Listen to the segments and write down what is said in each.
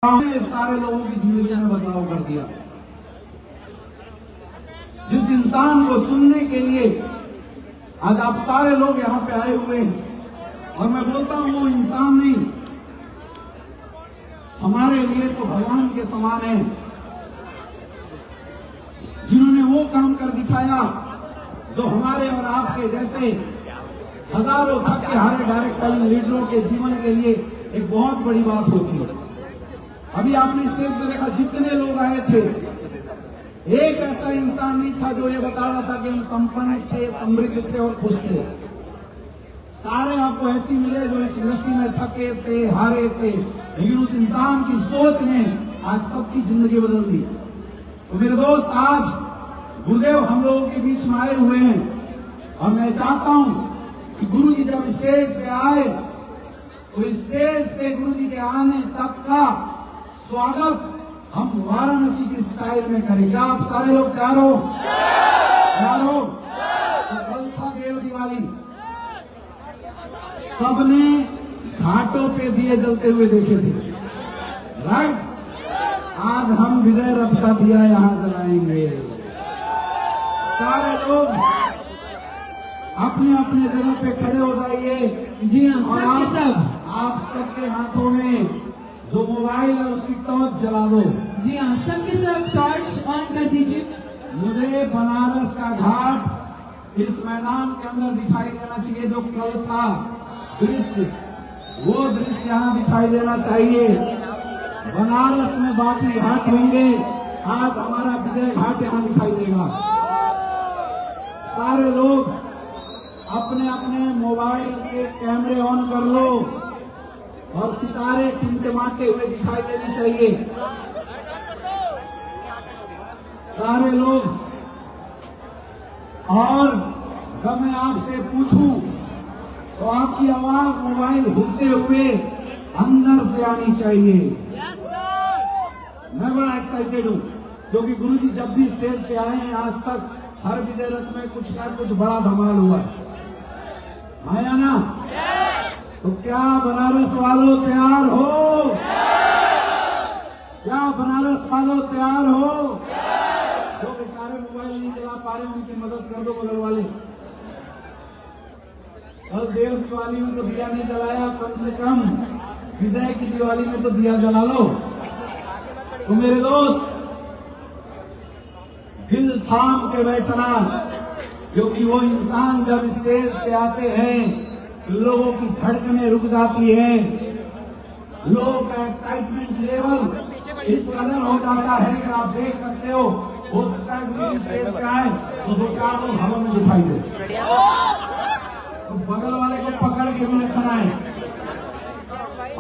सारे लोगों की जिंदगी में बदलाव कर दिया। जिस इंसान को सुनने के लिए आज आप सारे लोग यहाँ पे आए हुए हैं, और मैं बोलता हूँ वो इंसान नहीं, हमारे लिए तो भगवान के समान है, जिन्होंने वो काम कर दिखाया जो हमारे और आपके जैसे हजारों थके हारे डायरेक्ट सेलिंग लीडरों के जीवन के लिए एक बहुत बड़ी बात होती है। अभी आपने स्टेज पे देखा जितने लोग आए थे, एक ऐसा इंसान नहीं था जो ये बता रहा था कि हम संपन्न से समृद्ध थे और खुश थे। सारे आपको ऐसे मिले जो इस इंडस्ट्री में थके से हारे थे, लेकिन उस इंसान की सोच ने आज सबकी जिंदगी बदल दी। तो मेरे दोस्त, आज गुरुदेव हम लोगों के बीच में आए हुए हैं, और मैं चाहता हूं कि गुरु जी जब स्टेज पे आए तो स्टेज पे गुरु जी के आने तक का स्वागत हम वाराणसी की स्टाइल में करेंगे। आप सारे लोग तैयार हो? तैयार हो? तो कल था देव दिवाली, सबने घाटों पे दिए जलते हुए देखे थे, राइट? आज हम विजय रथ का दिया यहां जलाएंगे। सारे लोग अपने अपने जगह पे खड़े हो जाइए। जी हाँ, और सब आप सबके हाथों में जो मोबाइल है उसकी टॉर्च जला दो। जी हाँ, सबके सब टॉर्च ऑन कर दीजिए। मुझे बनारस का घाट इस मैदान के अंदर दिखाई देना चाहिए, जो कल था दृश्य, वो दृश्य यहाँ दिखाई देना चाहिए। बनारस में बाकी घाट होंगे, आज हमारा विजय घाट यहाँ दिखाई देगा। सारे लोग अपने अपने मोबाइल के कैमरे ऑन कर लो और सितारे टिमटिमाते हुए दिखाई देने चाहिए। सारे लोग, और जब मैं आपसे पूछूं तो आपकी आवाज मोबाइल हिलते हुए अंदर से आनी चाहिए। मैं बड़ा एक्साइटेड हूं, क्योंकि गुरुजी जब भी स्टेज पे आए हैं आज तक हर विजय रथ में कुछ ना कुछ बड़ा धमाल हुआ है, आया ना? तो क्या बनारस वालों तैयार हो? क्या बनारस वालों तैयार हो? जो बेचारे मोबाइल नहीं चला पा रहे उनकी मदद कर दो बगल वाले। कल देव दिवाली में तो दिया नहीं जलाया, कम से कम विजय की दिवाली में तो दिया जला लो। तो मेरे दोस्त, दिल थाम के बैठना, क्योंकि वो इंसान जब स्टेज पे आते हैं लोगों की धड़कनें रुक जाती है, लोगों का एक्साइटमेंट लेवल इस कदर हो जाता है कि आप देख सकते हो सकता है गुरु स्टेज पे आए तो दो चार लोग हवा में दिखाई दे, तो बगल वाले को पकड़ के भी रखना है।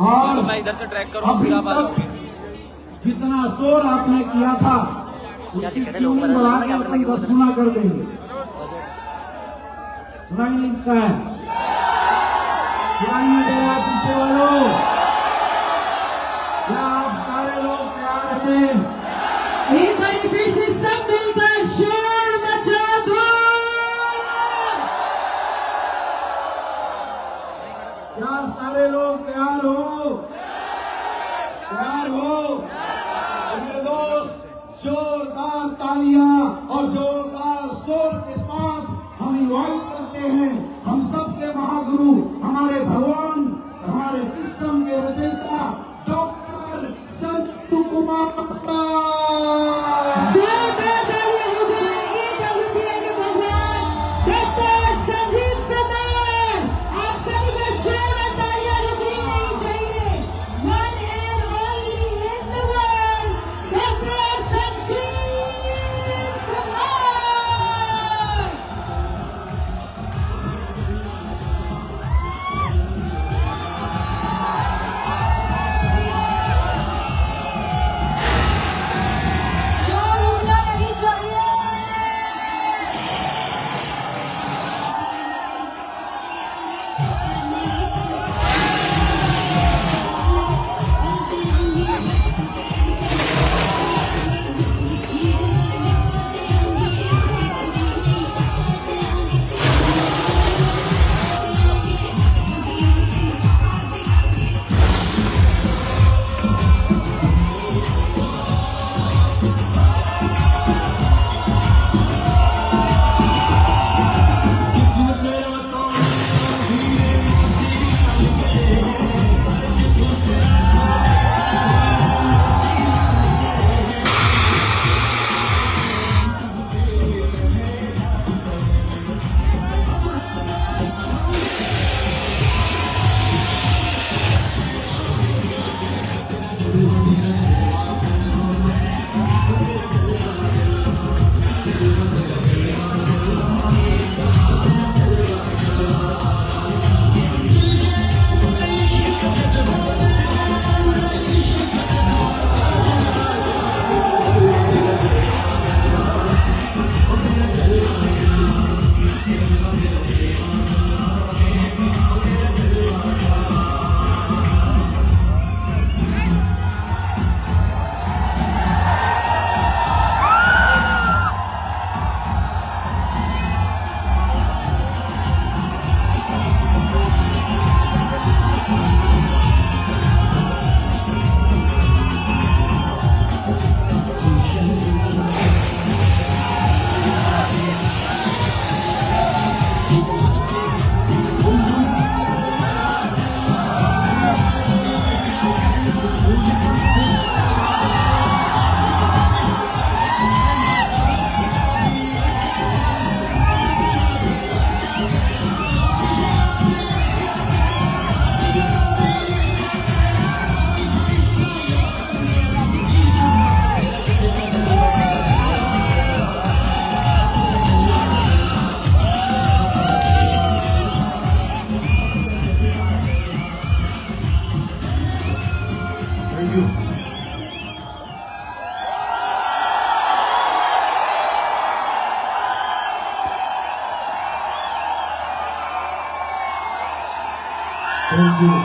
और अभी तक जितना शोर आपने किया था उसकी ट्यून बढ़ा के अपन 10 गुना कर देंगे। सुनाई नहीं देता है? सुनाई नहीं दे रहा पीछे वालों? क्या आप सारे लोग तैयार हैं? एक बार फिर से सब मिलकर शोर मचा दो। क्या सारे लोग तैयार हो? तैयार हो? तो मेरे दोस्त, जोरदार तालियां और जोरदार शोर के साथ हम इनवाइट करते हैं हम सबके महागुरु, हमारे भगवान, हमारे सिस्टम के रचयिता doctor Santu Kumar thank you.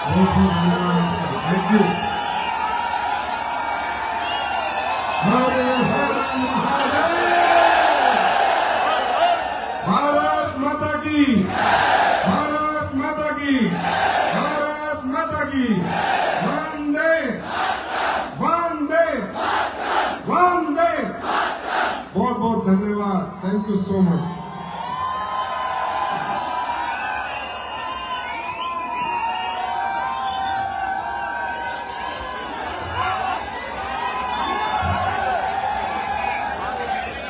बहुत बहुत धन्यवाद, थैंक यू। हर हर महादेव। भारत माता की, भारत माता की, भारत माता की। वंदे वंदे वंदे। बहुत बहुत धन्यवाद, थैंक यू सो मच।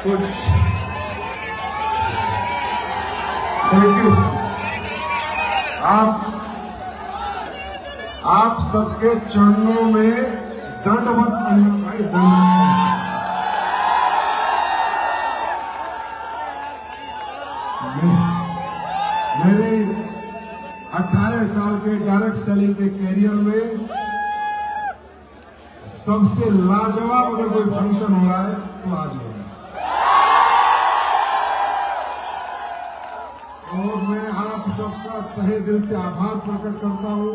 कुछ थैंक यू। आप सबके चरणों में दंडवत प्रणाम भाई, दंडवत। मेरे 18 साल के डायरेक्ट सेलिंग के कैरियर में सबसे लाजवाब अगर कोई फंक्शन हो रहा है तो आज हो रहा है। और मैं आप सबका तहे दिल से आभार प्रकट करता हूं,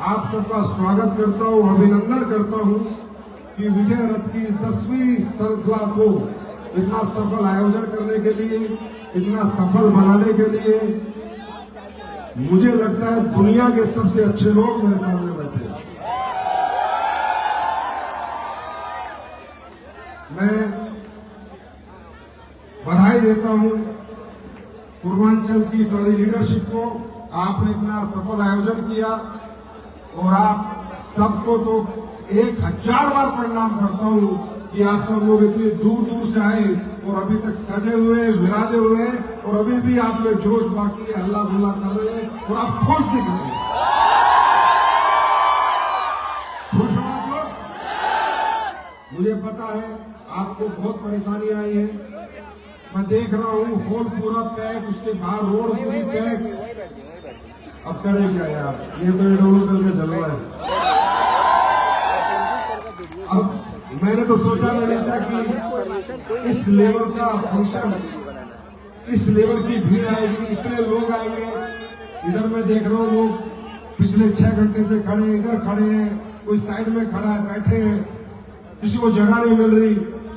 आप सबका स्वागत करता हूं, अभिनंदन करता हूं कि विजय रथ की 10वीं श्रृंखला को इतना सफल आयोजन करने के लिए, इतना सफल बनाने के लिए मुझे लगता है दुनिया के सबसे अच्छे लोग मेरे सामने बैठे हैं। मैं बधाई देता हूं पूर्वांचल की सारी लीडरशिप को। आपने इतना सफल आयोजन किया और आप सबको तो 1000 बार प्रणाम करता हूं कि आप सब लोग इतनी दूर दूर से आए और अभी तक सजे हुए, विराजे हुए हैं और अभी भी आप में जोश बाकी है, हल्ला गुल्ला कर रहे हैं और आप खुश दिख रहे हैं। खुश हो आप लोग? मुझे पता है आपको बहुत परेशानी आई है। मैं देख रहा हूँ हॉल पूरा पैक, उसके बाहर रोड पूरी पैक। अब करें क्या यार, ये तो एडोल का जलवा है। अब मैंने तो सोचा नहीं था कि इस लेवल का फंक्शन, इस लेवल की भीड़ आएगी, इतने लोग आएंगे। इधर मैं देख रहा हूँ लोग पिछले 6 घंटे से खड़े हैं, इधर खड़े हैं, कोई साइड में खड़ा है, बैठे हैं, किसी को जगह नहीं मिल रही,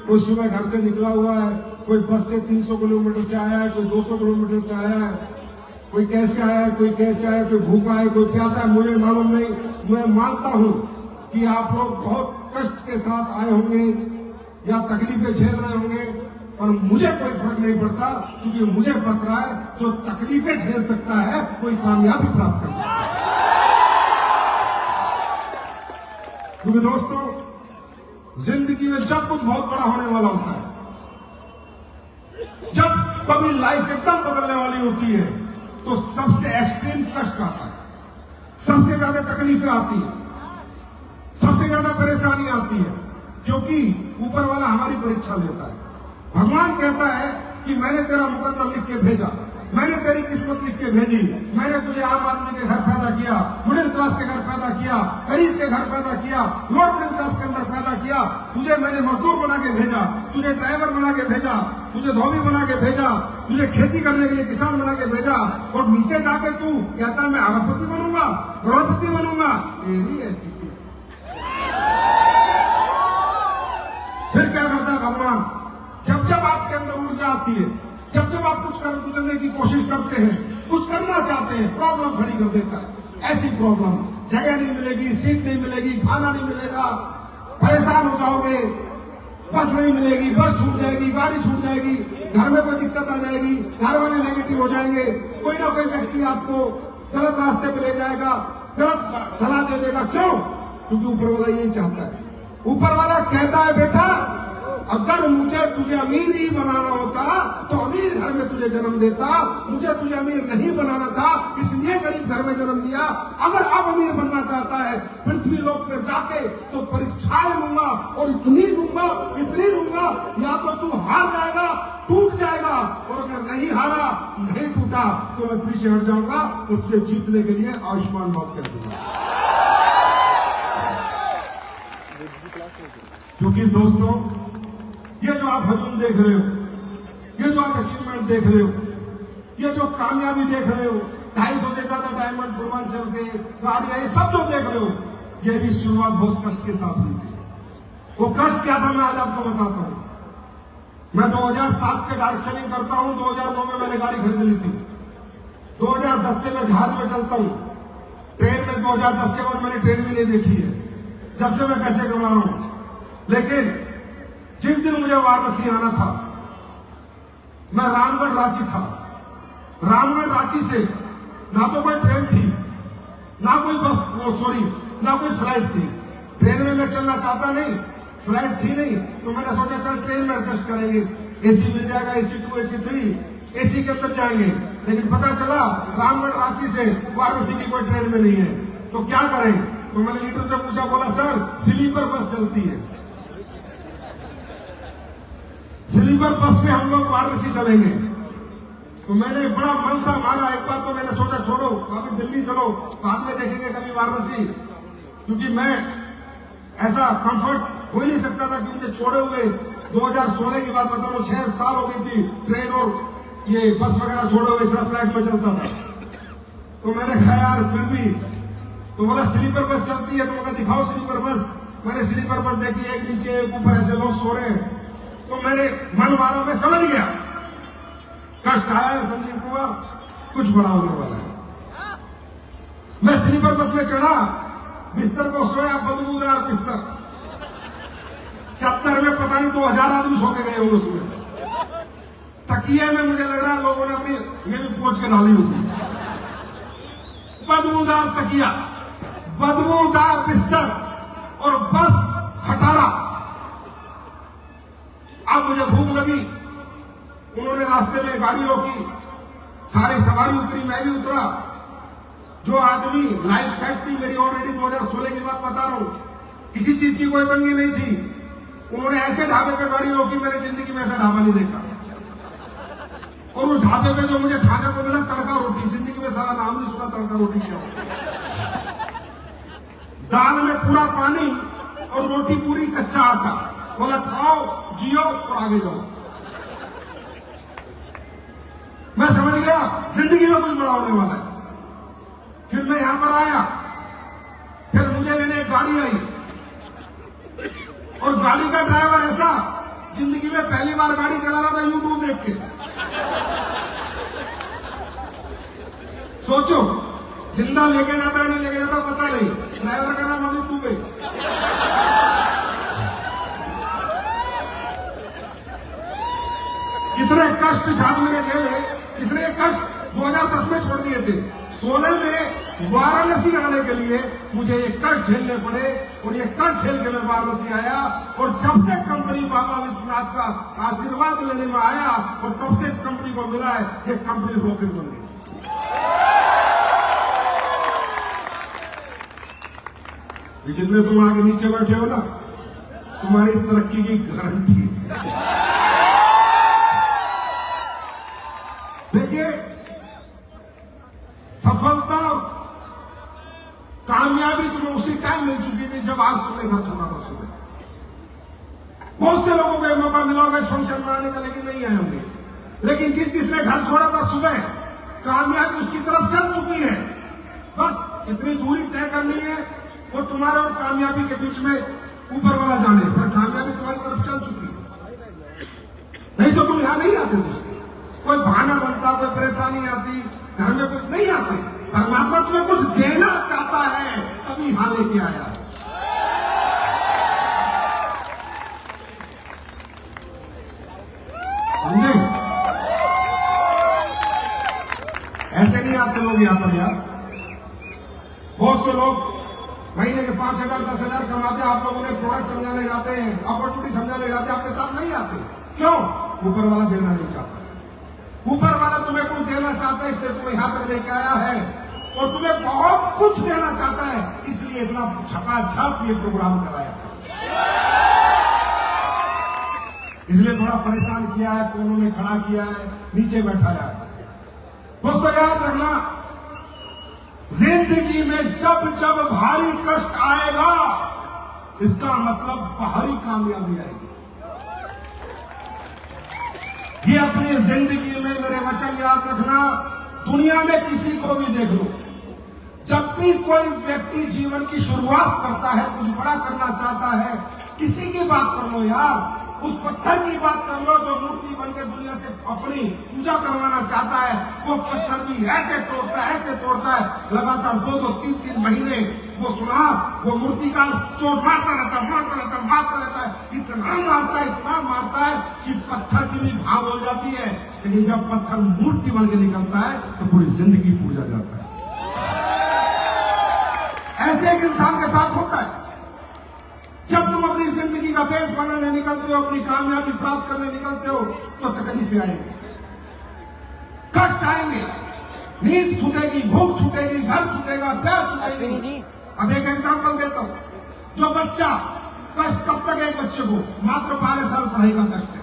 कोई सुबह घर से निकला हुआ है, कोई बस से 300 किलोमीटर से आया है, कोई 200 किलोमीटर से आया है, कोई कैसे आया है, कोई कैसे आया है, कोई भूखा है, कोई प्यासा है, मुझे मालूम नहीं। मैं मानता हूं कि आप लोग बहुत कष्ट के साथ आए होंगे या तकलीफें झेल रहे होंगे, पर मुझे कोई फर्क नहीं पड़ता, क्योंकि मुझे पता है जो तकलीफें झेल सकता है कोई कामयाबी प्राप्त कर सकता है। क्योंकि दोस्तों, जिंदगी में जब कुछ बहुत बड़ा होने वाला होता है, जब कभी लाइफ एकदम बदलने वाली होती है, तो सबसे एक्सट्रीम कष्ट आता है, सबसे ज्यादा तकलीफें आती है, सबसे ज्यादा परेशानी आती है, क्योंकि ऊपर वाला हमारी परीक्षा लेता है। भगवान कहता है कि मैंने तेरा मुकद्दर लिख के भेजा, मैंने तेरी किस्मत लिख के भेजी, मैंने तुझे आम आदमी के घर पैदा किया, मिडिल क्लास के घर पैदा किया, गरीब के घर पैदा किया, लोअर मिडिल क्लास के अंदर पैदा किया। तुझे मैंने मजदूर बना के भेजा, तुझे ड्राइवर बना के भेजा, तुझे धोबी बना के भेजा, तुझे खेती करने के लिए किसान बना के भेजा, और नीचे जाके तू कहता मैं अरबपति बनूंगा, करोड़पति बनूंगा। तेरी ऐसी फिर क्या करता है भगवान? जब जब आपके अंदर ऊर्जा आती है, जब जब आप कुछ करने की कोशिश करते हैं, कुछ करना चाहते हैं, प्रॉब्लम खड़ी कर देता है। ऐसी प्रॉब्लम, जगह नहीं मिलेगी, सीट नहीं मिलेगी, खाना नहीं मिलेगा, परेशान हो जाओगे, बस नहीं मिलेगी, बस छूट जाएगी, गाड़ी छूट जाएगी, घर में कोई दिक्कत आ जाएगी, घर वाले नेगेटिव हो जाएंगे, कोई ना कोई व्यक्ति आपको गलत रास्ते पे ले जाएगा, गलत सलाह दे देगा। क्यों? क्योंकि ऊपर वाला यही चाहता है। ऊपर वाला कहता है बेटा, अगर मुझे तुझे अमीर ही बनाना होता तो अमीर घर में तुझे जन्म देता, मुझे तुझे अमीर नहीं बनाना था, इसलिए गरीब घर में जन्म दिया। अगर अब अमीर बनना चाहता है पृथ्वी लोक पर जाके, तो परीक्षाएं लूंगा और इतनी लूंगा, या तो तू हार जाएगा, टूट जाएगा, और अगर नहीं हारा, नहीं टूटा, तो मैं पीछे हट जाऊंगा, उसके जीतने के लिए आयुष्मान बात कर दूंगा। क्योंकि दोस्तों, ये जो आप हजूम देख रहे हो, ये जो आप अचीवमेंट देख रहे हो, ये जो कामयाबी देख रहे हो, 250 देता था डायमंड पूर्वांचल के गाड़ियां, ये सब जो देख रहे हो, ये भी शुरुआत बहुत कष्ट के साथ हुई थी। वो कष्ट क्या था मैं आज आपको बताता हूं। मैं 2007 से डायरेक्ट सेलिंग करता हूं। 2009 में मैंने गाड़ी खरीद ली थी। 2010 से मैं जहाज में चलता हूं। ट्रेन में 2010 के बाद मैंने ट्रेन भी नहीं देखी है, जब से मैं पैसे कमा रहा हूं। लेकिन जिस दिन मुझे वाराणसी आना था, मैं रामगढ़ रांची था। रामगढ़ रांची से ना तो कोई ट्रेन थी, ना कोई बस, ना कोई फ्लाइट थी। ट्रेन में मैं चलना चाहता नहीं, फ्लाइट थी नहीं, तो मैंने सोचा चल ट्रेन में एडजस्ट करेंगे, एसी मिल जाएगा, एसी 2, एसी 3, एसी के अंदर जाएंगे। लेकिन पता चला रामगढ़ रांची से वाराणसी की कोई ट्रेन में नहीं है, तो क्या करें? तो मैंने लीडर से पूछा, बोला सर स्लीपर बस चलती है, स्लीपर बस में हम लोग वाराणसी चलेंगे। तो मैंने बड़ा मन सा मारा। एक बार तो मैंने सोचा छोड़ो, वापिस दिल्ली चलो, बाद में देखेंगे कभी वाराणसी, क्योंकि मैं ऐसा कंफर्ट हो ही नहीं सकता था कि मुझे छोड़े हुए। 2016 की बात बता रहा हूं, 6 साल हो गई थी ट्रेन और ये बस वगैरह छोड़े हुए, सिर्फ फ्लाइट में चलता था। तो मैंने कहा यार फिर भी, तो बोला स्लीपर बस चलती है, तो मैंने दिखाओ स्लीपर बस। मैंने स्लीपर बस देखी, एक नीचे एक ऊपर ऐसे लोग सो रहे हैं। तो मैंने मन मारा, मैं समझ गया कष्ट आया है संजीव कुमार, कुछ बड़ा होने वाला है। मैं स्लीपर बस में चढ़ा, बिस्तर को सोया, बदबूदार बिस्तर, चद्दर में पता नहीं 2000 आदमी सो के गए होंगे उसमें। तकिए में मुझे लग रहा है लोगों ने अपनी ये भी पोंछ के डाली होगी। बदबूदार तकिया, बदबूदार बिस्तर और बस खटारा। अब मुझे भूख लगी, उन्होंने रास्ते में गाड़ी रोकी, सारी सवारी उतरी, मैं भी उतरा। जो आदमी लाइफ सेट थी मेरी ऑलरेडी, 2016 की बात बता रहा हूं, किसी चीज की कोई तंगी नहीं थी। उन्होंने ऐसे ढाबे पे गाड़ी रोकी, मैंने जिंदगी में ऐसा ढाबा नहीं देखा। और उस ढाबे पे जो मुझे खाने को मिला, तड़का रोटी, जिंदगी में सारा नाम नहीं सुना तड़का रोटी क्या। दाल में पूरा पानी और रोटी पूरी कच्चा आटा, बोला खाओ, जियो और आगे जाओ। मैं समझ गया जिंदगी में कुछ बड़ा होने वाला है। फिर मैं यहां पर आया, फिर मुझे लेने एक गाड़ी आई, और गाड़ी का ड्राइवर ऐसा, जिंदगी में पहली बार गाड़ी चला रहा था यूट्यूब देख के। सोचो, जिंदा लेके जाता नहीं लेके जाता पता नहीं, ड्राइवर का नाम अमित दुबे। इतने कष्ट साथ मेरे झेले, जिसने ये कष्ट 2010 में छोड़ दिए थे। 16 में वाराणसी आने के लिए मुझे ये कष्ट झेलने पड़े, और ये कष्ट झेल के मैं वाराणसी आया। और जब से कंपनी बाबा विश्वनाथ का आशीर्वाद लेने में आया, और तब से इस कंपनी को मिला है, ये कंपनी रॉकेट बन गई। जितने तुम आगे नीचे बैठे हो ना, तुम्हारी तरक्की की गारंटी। देखिए, सफलता कामयाबी तुम्हें उसी टाइम मिल चुकी थी जब आज तुमने घर छोड़ा था सुबह। बहुत से लोगों को एक मौका मिला होगा इस फंक्शन में आने का, लेकिन नहीं आए होंगे। लेकिन जिसने घर छोड़ा था सुबह, कामयाबी उसकी तरफ चल चुकी है। बस इतनी दूरी तय करनी है, वो तुम्हारे और कामयाबी के बीच में ऊपर वाला जाने, पर कामयाबी तुम्हारी तरफ चल चुकी है। नहीं तो तुम यहां नहीं आते। कोई बहाना बनता, कोई परेशानी आती, घर में कुछ नहीं आते। परमात्मा तुम्हें कुछ देना चाहता है, तभी यहां लेके आया। समझे? ऐसे नहीं आते लोग यहां पर यार। बहुत से लोग महीने के 5,000 10,000 कमाते हैं। आप लोग उन्हें प्रोडक्ट समझाने जाते हैं, अपॉर्चुनिटी समझाने जाते हैं, आपके साथ नहीं आते। क्यों? ऊपर वाला देना नहीं चाहता। ऊपर वाला तुम्हें कुछ देना चाहता है, इसलिए तुम्हें यहां तक लेके आया है। और तुम्हें बहुत कुछ देना चाहता है, इसलिए इतना छपाछप ये प्रोग्राम कराया। इसलिए थोड़ा परेशान किया है, कोनों में खड़ा किया है, नीचे बैठाया है। दोस्तों याद रखना, जिंदगी में जब जब भारी कष्ट आएगा, इसका मतलब भारी कामयाबी आएगी। ये अपनी जिंदगी में मेरे वचन याद रखना। दुनिया में किसी को भी देख लो, जब भी कोई व्यक्ति जीवन की शुरुआत करता है, कुछ बड़ा करना चाहता है, किसी की बात कर लो यार, उस पत्थर की बात कर लो जो मूर्ति बन के दुनिया से अपनी पूजा करवाना चाहता है, वो पत्थर भी ऐसे तोड़ता है, लगातार 2-2, 3-3 महीने वो सुना, वो मूर्तिकार चोट मारता रहता है, इतना मारता है कि पत्थर की भी भाव हो जाती है। लेकिन जब पत्थर मूर्ति बन के निकलता है तो पूरी जिंदगी पूजा जाता है। ऐसे एक इंसान के साथ होता है। जब तुम अपनी जिंदगी का बेस बनाने निकलते हो, अपनी कामयाबी प्राप्त करने निकलते हो, तो तकलीफें आएंगी, कष्ट आएंगे, नींद छूटेगी, भूख छूटेगी, घर छूटेगा, प्यार छूटेगी। अब एक एग्जांपल देता हूं, जो बच्चा कष्ट कब तक है, एक बच्चे को मात्र 12 साल पढ़ाई का कष्ट है।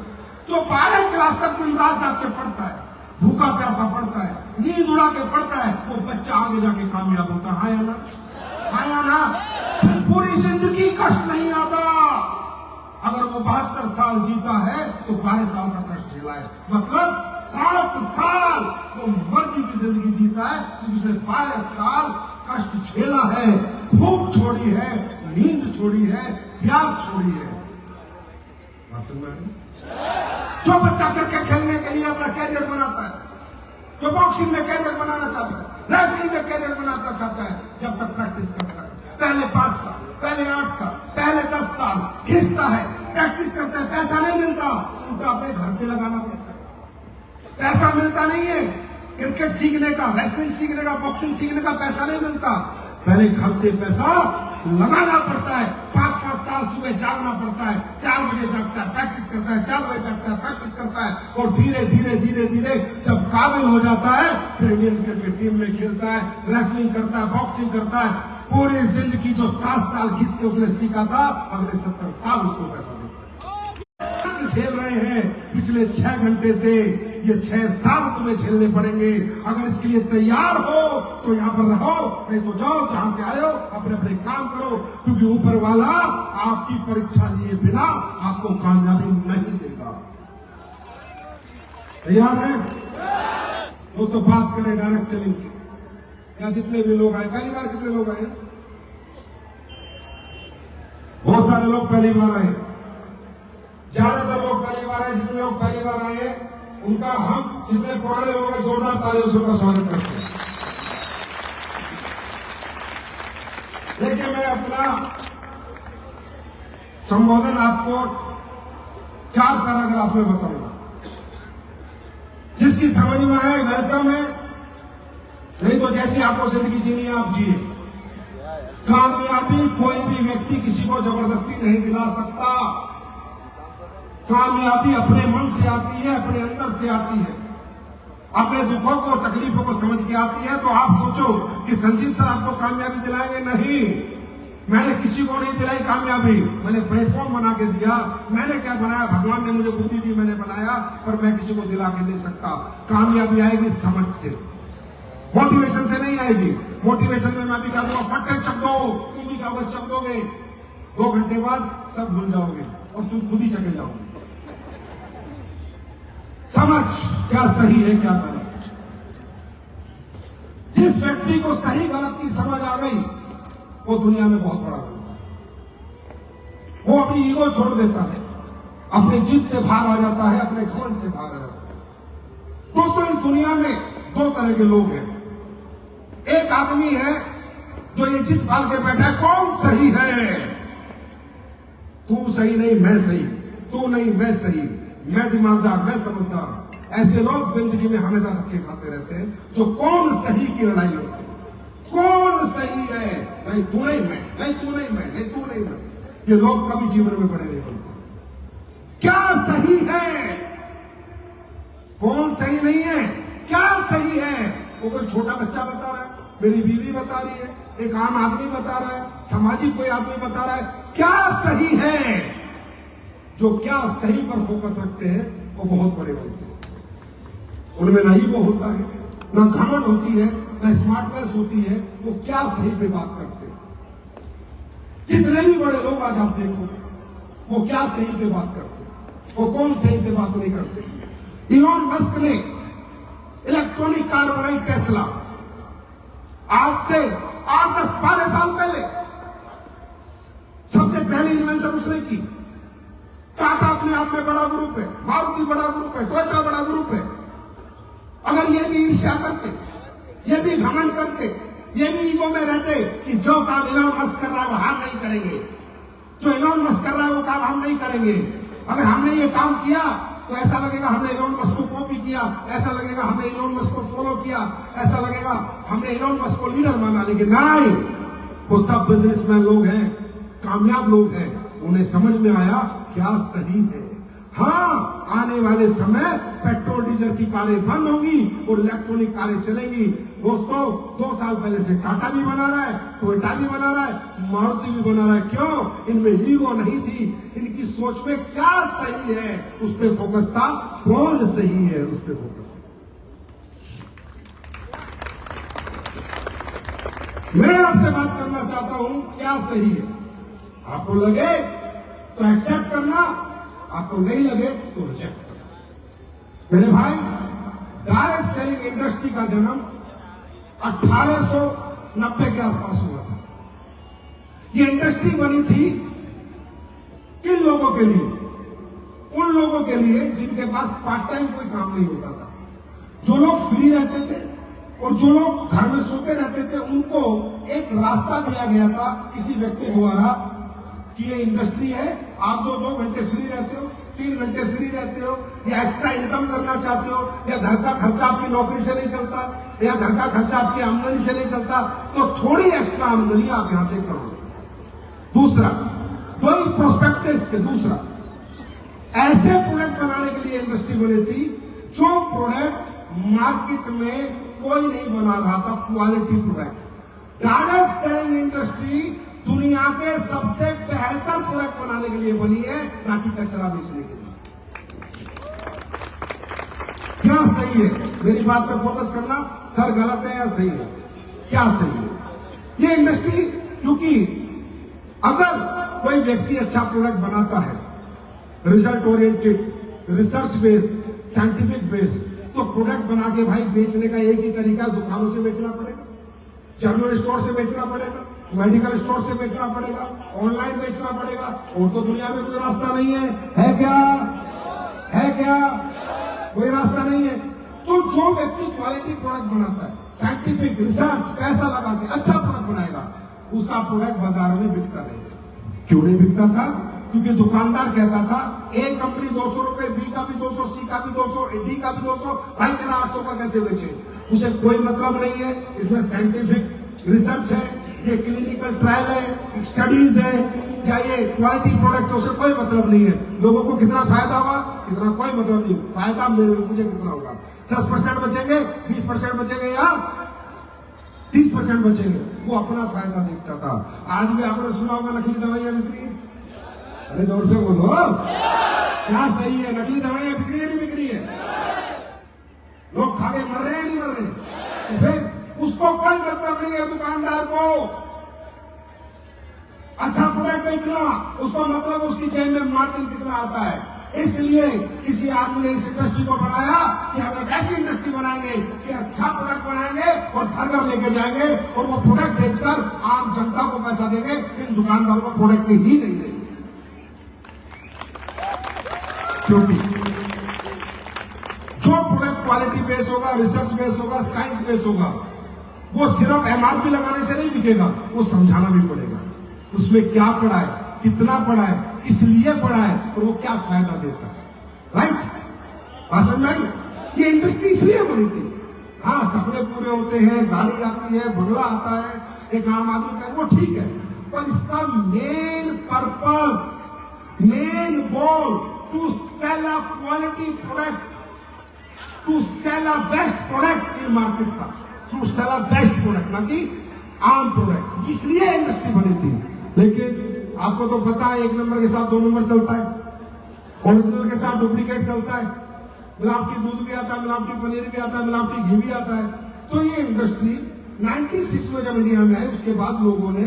जो 12 क्लास तक दिन रात जाग के पढ़ता है, भूखा प्यासा पढ़ता है, नींद उड़ा के पढ़ता है, वो बच्चा आगे जाके कामयाब होता है। हाँ या ना? हाँ या ना? फिर पूरी जिंदगी कष्ट नहीं आता। अगर वो 72 साल जीता है तो 12 साल का कष्ट झेला है, मतलब 60 साल वो मर्जी की जिंदगी जीता है, क्योंकि उसने 12 साल कष्ट झेला है, भूख छोड़ी है, नींद छोड़ी है, प्यास छोड़ी है। बात समझ में आई? जो बच्चा क्रिकेट खेलने के लिए अपना कैरियर बनाता है, जो बॉक्सिंग में कैरियर बनाना चाहता है, रेसलिंग में कैरियर बनाना चाहता है, जब तक प्रैक्टिस करता है, पहले 5 साल, पहले 8 साल, पहले 10 साल खींचता है, प्रैक्टिस करता है, पैसा नहीं मिलता, उल्टा अपने घर से लगाना पड़ता है। पैसा मिलता नहीं है क्रिकेट सीखने का, रेसलिंग सीखने का, बॉक्सिंग सीखने का पैसा नहीं मिलता, पहले घर से पैसा लगाना पड़ता है। 5-5 साल सुबह जागना पड़ता है, 4 बजे जागता है, प्रैक्टिस करता है, 4 बजे जागता है, प्रैक्टिस करता है, और धीरे धीरे जब काबिल हो जाता है, फिर इंडियन क्रिकेट टीम में खेलता है, रेसलिंग करता है, बॉक्सिंग करता है। पूरी जिंदगी जो 7 साल घिस के उसने सीखा था, अगले 70 साल उसको पैसा देता है। झेल रहे हैं पिछले 6 घंटे से, ये 6 साल तुम्हें झेलने पड़ेंगे। अगर इसके लिए तैयार हो तो यहाँ पर रहो, नहीं तो जाओ जहां से आए हो, अपने अपने काम करो, क्योंकि ऊपर वाला आपकी परीक्षा लिए बिना आपको कामयाबी नहीं देगा। तैयार है दोस्तों? बात करें डायरेक्ट सेलिंग की। यहाँ जितने भी लोग आए, पहली बार कितने लोग आए? बहुत सारे लोग पहली बार आए, ज्यादातर लोग पहली बार आए। जितने लोग पहली बार आए उनका हम जितने पुराने लोग हैं जोरदार तालियों से उनका स्वागत करते हैं। देखिए, मैं अपना संबोधन आपको 4 पैराग्राफ में बताऊंगा। जिसकी समझ में आए वेलकम है, नहीं तो जैसी आपको जिंदगी जीनी है आप जिए। कामयाबी कोई भी व्यक्ति किसी को जबरदस्ती नहीं दिला सकता। कामयाबी अपने मन से आती है, अपने अंदर से आती है, अपने दुखों को, तकलीफों को समझ के आती है। तो आप सोचो कि संजीव सर आपको कामयाबी दिलाएंगे? नहीं, मैंने किसी को नहीं दिलाई कामयाबी, मैंने प्लेटफॉर्म बना के दिया। मैंने क्या बनाया? भगवान ने मुझे बुद्धि दी, मैंने बनाया, पर मैं किसी को दिला के नहीं सकता। कामयाबी आएगी समझ से, मोटिवेशन से नहीं आएगी। मोटिवेशन में मैं भी कह दूंगा फट्टे चक दो, तुम भी कहोगे चक दोगे, 2 घंटे बाद सब भूल जाओगे और तुम खुद ही चके जाओगे। समझ क्या सही है क्या गलत। जिस व्यक्ति को सही गलत की समझ आ गई वो दुनिया में बहुत बड़ा बनता है। वो अपनी ईगो छोड़ देता है, अपनी जिद से बाहर आ जाता है, अपने घमंड से बाहर आ जाता है। दोस्तों, इस दुनिया में 2 तरह के लोग हैं। एक आदमी है जो ये जिद पाल के बैठा है, कौन सही है? तू सही नहीं मैं सही, तू नहीं मैं सही, मैं दिमागदार मैं समझदार। ऐसे लोग जिंदगी में हमेशा धक्के खाते रहते हैं, जो कौन सही की लड़ाई लड़ते हैं। कौन सही है? नहीं तू नहीं मैं, नहीं तू नहीं मैं, नहीं तू नहीं मैं। ये लोग कभी जीवन में बड़े नहीं बनते। क्या सही है, कौन सही नहीं है, क्या सही है? वो कोई छोटा बच्चा बता रहा है, मेरी बीवी बता रही है, एक आम आदमी बता रहा है, सामाजिक कोई आदमी बता रहा है। क्या सही है? जो क्या सही पर फोकस रखते हैं वो बहुत बड़े बनते हैं। उनमें ना ईगो होता है, ना घमंड होती है, ना स्मार्टनेस होती है, वो क्या सही पे बात करते हैं। जितने भी बड़े लोग आज आप देखो, वो क्या सही पे बात करते हैं, वो कौन सही पे बात नहीं करते। इलॉन मस्क ने इलेक्ट्रॉनिक कार बनाई टेस्ला, आज से 8-10-12 साल पहले सबसे पहली इन्वेंशन उसने की। टाटा अपने आप में बड़ा ग्रुप है, मारुति बड़ा ग्रुप है, टोयोटा बड़ा ग्रुप है। अगर ये भी ईर्ष्या करते, ये भी घमंड करते, ये भी ईगो में रहते कि जो काम इलॉन मस्क कर रहा है वो हम नहीं करेंगे, जो इलॉन मस्क कर रहा है वो काम हम नहीं करेंगे, अगर हमने ये काम किया तो ऐसा लगेगा हमने इलॉन मस्क को कॉपी किया, ऐसा लगेगा हमने इलॉन मस्क को फॉलो किया, ऐसा लगेगा हमने इलॉन मस्क को लीडर माना। लेकिन नहीं, वो सब बिजनेसमैन लोग हैं, कामयाब लोग हैं, उन्हें समझ में आया क्या सही है। हाँ, आने वाले समय पेट्रोल डीजल की कारें बंद होंगी और इलेक्ट्रॉनिक कारें चलेंगी। दोस्तों, 2 साल पहले से टाटा भी बना रहा है, टोयोटा भी बना रहा है, मारुति भी बना रहा है। क्यों? इनमें ईगो नहीं थी, इनकी सोच में क्या सही है उस पर फोकस था, कौन सही है उस पर फोकस था। मैं आपसे बात करना चाहता हूं, क्या सही है। आपको लगे तो एक्सेप्ट करना, आपको नहीं लगे तो रिजेक्ट करना। मेरे भाई, डायरेक्ट सेलिंग इंडस्ट्री का जन्म 1890 के आसपास हुआ था। ये इंडस्ट्री बनी थी किन लोगों के लिए? उन लोगों के लिए जिनके पास पार्ट टाइम कोई काम नहीं होता था, जो लोग फ्री रहते थे और जो लोग घर में सोते रहते थे। उनको एक रास्ता दिया गया था किसी व्यक्ति द्वारा कि ये इंडस्ट्री है, आप जो 2 घंटे फ्री रहते हो, 3 घंटे फ्री रहते हो, या एक्स्ट्रा इनकम करना चाहते हो, या घर का खर्चा आपकी नौकरी से नहीं चलता, या घर का खर्चा आपकी आमदनी से नहीं चलता, तो थोड़ी एक्स्ट्रा आमदनी आप यहां से करो। दूसरा, दो ही प्रोस्पेक्टिस के दूसरा, ऐसे प्रोडक्ट बनाने के लिए इंडस्ट्री बनी थी जो प्रोडक्ट मार्केट में कोई नहीं बना रहा था, quality product. Direct selling industry दुनिया के सबसे बेहतर प्रोडक्ट बनाने के लिए बनी है, ना कि कचरा बेचने के लिए। क्या सही है? मेरी बात पर फोकस करना। सर गलत है या सही है? क्या सही है? ये इंडस्ट्री, क्योंकि अगर कोई व्यक्ति अच्छा प्रोडक्ट बनाता है, result oriented, research based, scientific based, तो प्रोडक्ट बना के भाई बेचने का एक ही तरीका, दुकानों से बेचना पड़ेगा, जनरल स्टोर से बेचना पड़ेगा, मेडिकल स्टोर से बेचना पड़ेगा, ऑनलाइन बेचना पड़ेगा, और तो दुनिया में कोई रास्ता नहीं है। है क्या? है क्या? कोई रास्ता नहीं है। तो जो व्यक्ति क्वालिटी प्रोडक्ट बनाता है, साइंटिफिक रिसर्च, पैसा लगा के अच्छा प्रोडक्ट बनाएगा, उसका प्रोडक्ट बाजार में बिकता रहेगा। क्यों नहीं बिकता था? क्योंकि दुकानदार कहता था ए कंपनी 200 रुपए, बी का भी 200, सी का भी 200, डी का भी 200, भाई तेरा 800 का कैसे बेचे? उसे कोई मतलब नहीं है। इसमें साइंटिफिक रिसर्च है, ये क्लिनिकल ट्रायल है, स्टडीज है, क्या ये क्वालिटी प्रोडक्ट है, उसे कोई मतलब नहीं है। लोगों को कितना फायदा होगा, कितना कोई मतलब नहीं। फायदा मुझे कितना होगा? 10% बचेंगे, 20% बचेंगे या 30% बचेंगे, वो अपना फायदा देखता था। आज भी आपने सुना होगा नकली दवाइयां बिक रही है। अरे जोर से बोलो, क्या सही है? नकली दवाइयां बिक रही है, नहीं बिक रही है? लोग खा के मर रहे हैं, नहीं मर रहे? तो फिर उसको कोई मतलब नहीं है दुकानदार को अच्छा प्रोडक्ट बेचना, उसका मतलब उसकी जेब में मार्जिन कितना आता है। इसलिए किसी आदमी ने इस इंडस्ट्री को बनाया कि हम एक ऐसी इंडस्ट्री बनाएंगे कि अच्छा प्रोडक्ट बनाएंगे और घर घर लेके जाएंगे, और वो प्रोडक्ट बेचकर आम जनता को पैसा देंगे, इन दुकानदारों को प्रोडक्ट ही नहीं देंगे। क्योंकि जो प्रोडक्ट क्वालिटी बेस होगा, रिसर्च बेस होगा, साइंस बेस होगा, वो सिर्फ एमआरपी लगाने से नहीं बिकेगा, वो समझाना भी पड़ेगा उसमें क्या पड़ा है, कितना पड़ा है, किस लिए पड़ा है, और वो क्या फायदा देता है। राइट? समझ में आई? ये इंडस्ट्री इसलिए बनी थी। हाँ, सपने पूरे होते हैं, गाड़ी आती है, बंगला आता है, एक आम आदमी का, वो ठीक है, पर इसका main purpose, main goal to sell a quality product, to sell a best product in market था, to sell a best product, ना कि आम प्रोडक्ट। इसलिए इंडस्ट्री बनी थी। लेकिन आपको तो पता है, 1 नंबर के साथ 2 नंबर चलता है, ओरिजिनल के साथ डुप्लीकेट चलता है। मिलावटी दूध भी आता है, मिलावटी पनीर भी आता है, मिलावटी घी भी आता है। तो ये इंडस्ट्री 96 में जब इंडिया में आई, उसके बाद लोगों ने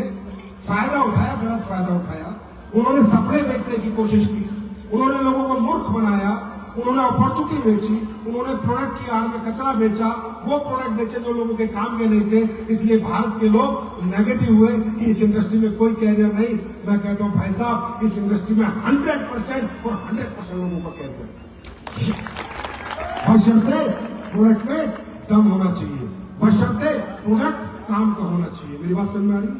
फायदा उठाया, गलत फायदा उठाया। उन्होंने सपने बेचने की कोशिश की, उन्होंने लोगों को मूर्ख बनाया, उन्होंने अपॉर्चुनिटी बेची, उन्होंने प्रोडक्ट की आड़ में कचरा बेचा, वो प्रोडक्ट बेचे जो लोगों के काम के नहीं थे। इसलिए भारत के लोग नेगेटिव हुए कि इस इंडस्ट्री में कोई कैरियर नहीं। मैं कहता हूं भाई साहब, इस इंडस्ट्री में 100% और 100% लोगों का कैरियर है। बशर्ते प्रोडक्ट में दम होना चाहिए, बशर्ते प्रोडक्ट काम का होना चाहिए। मेरी बात समझ में आ रही है?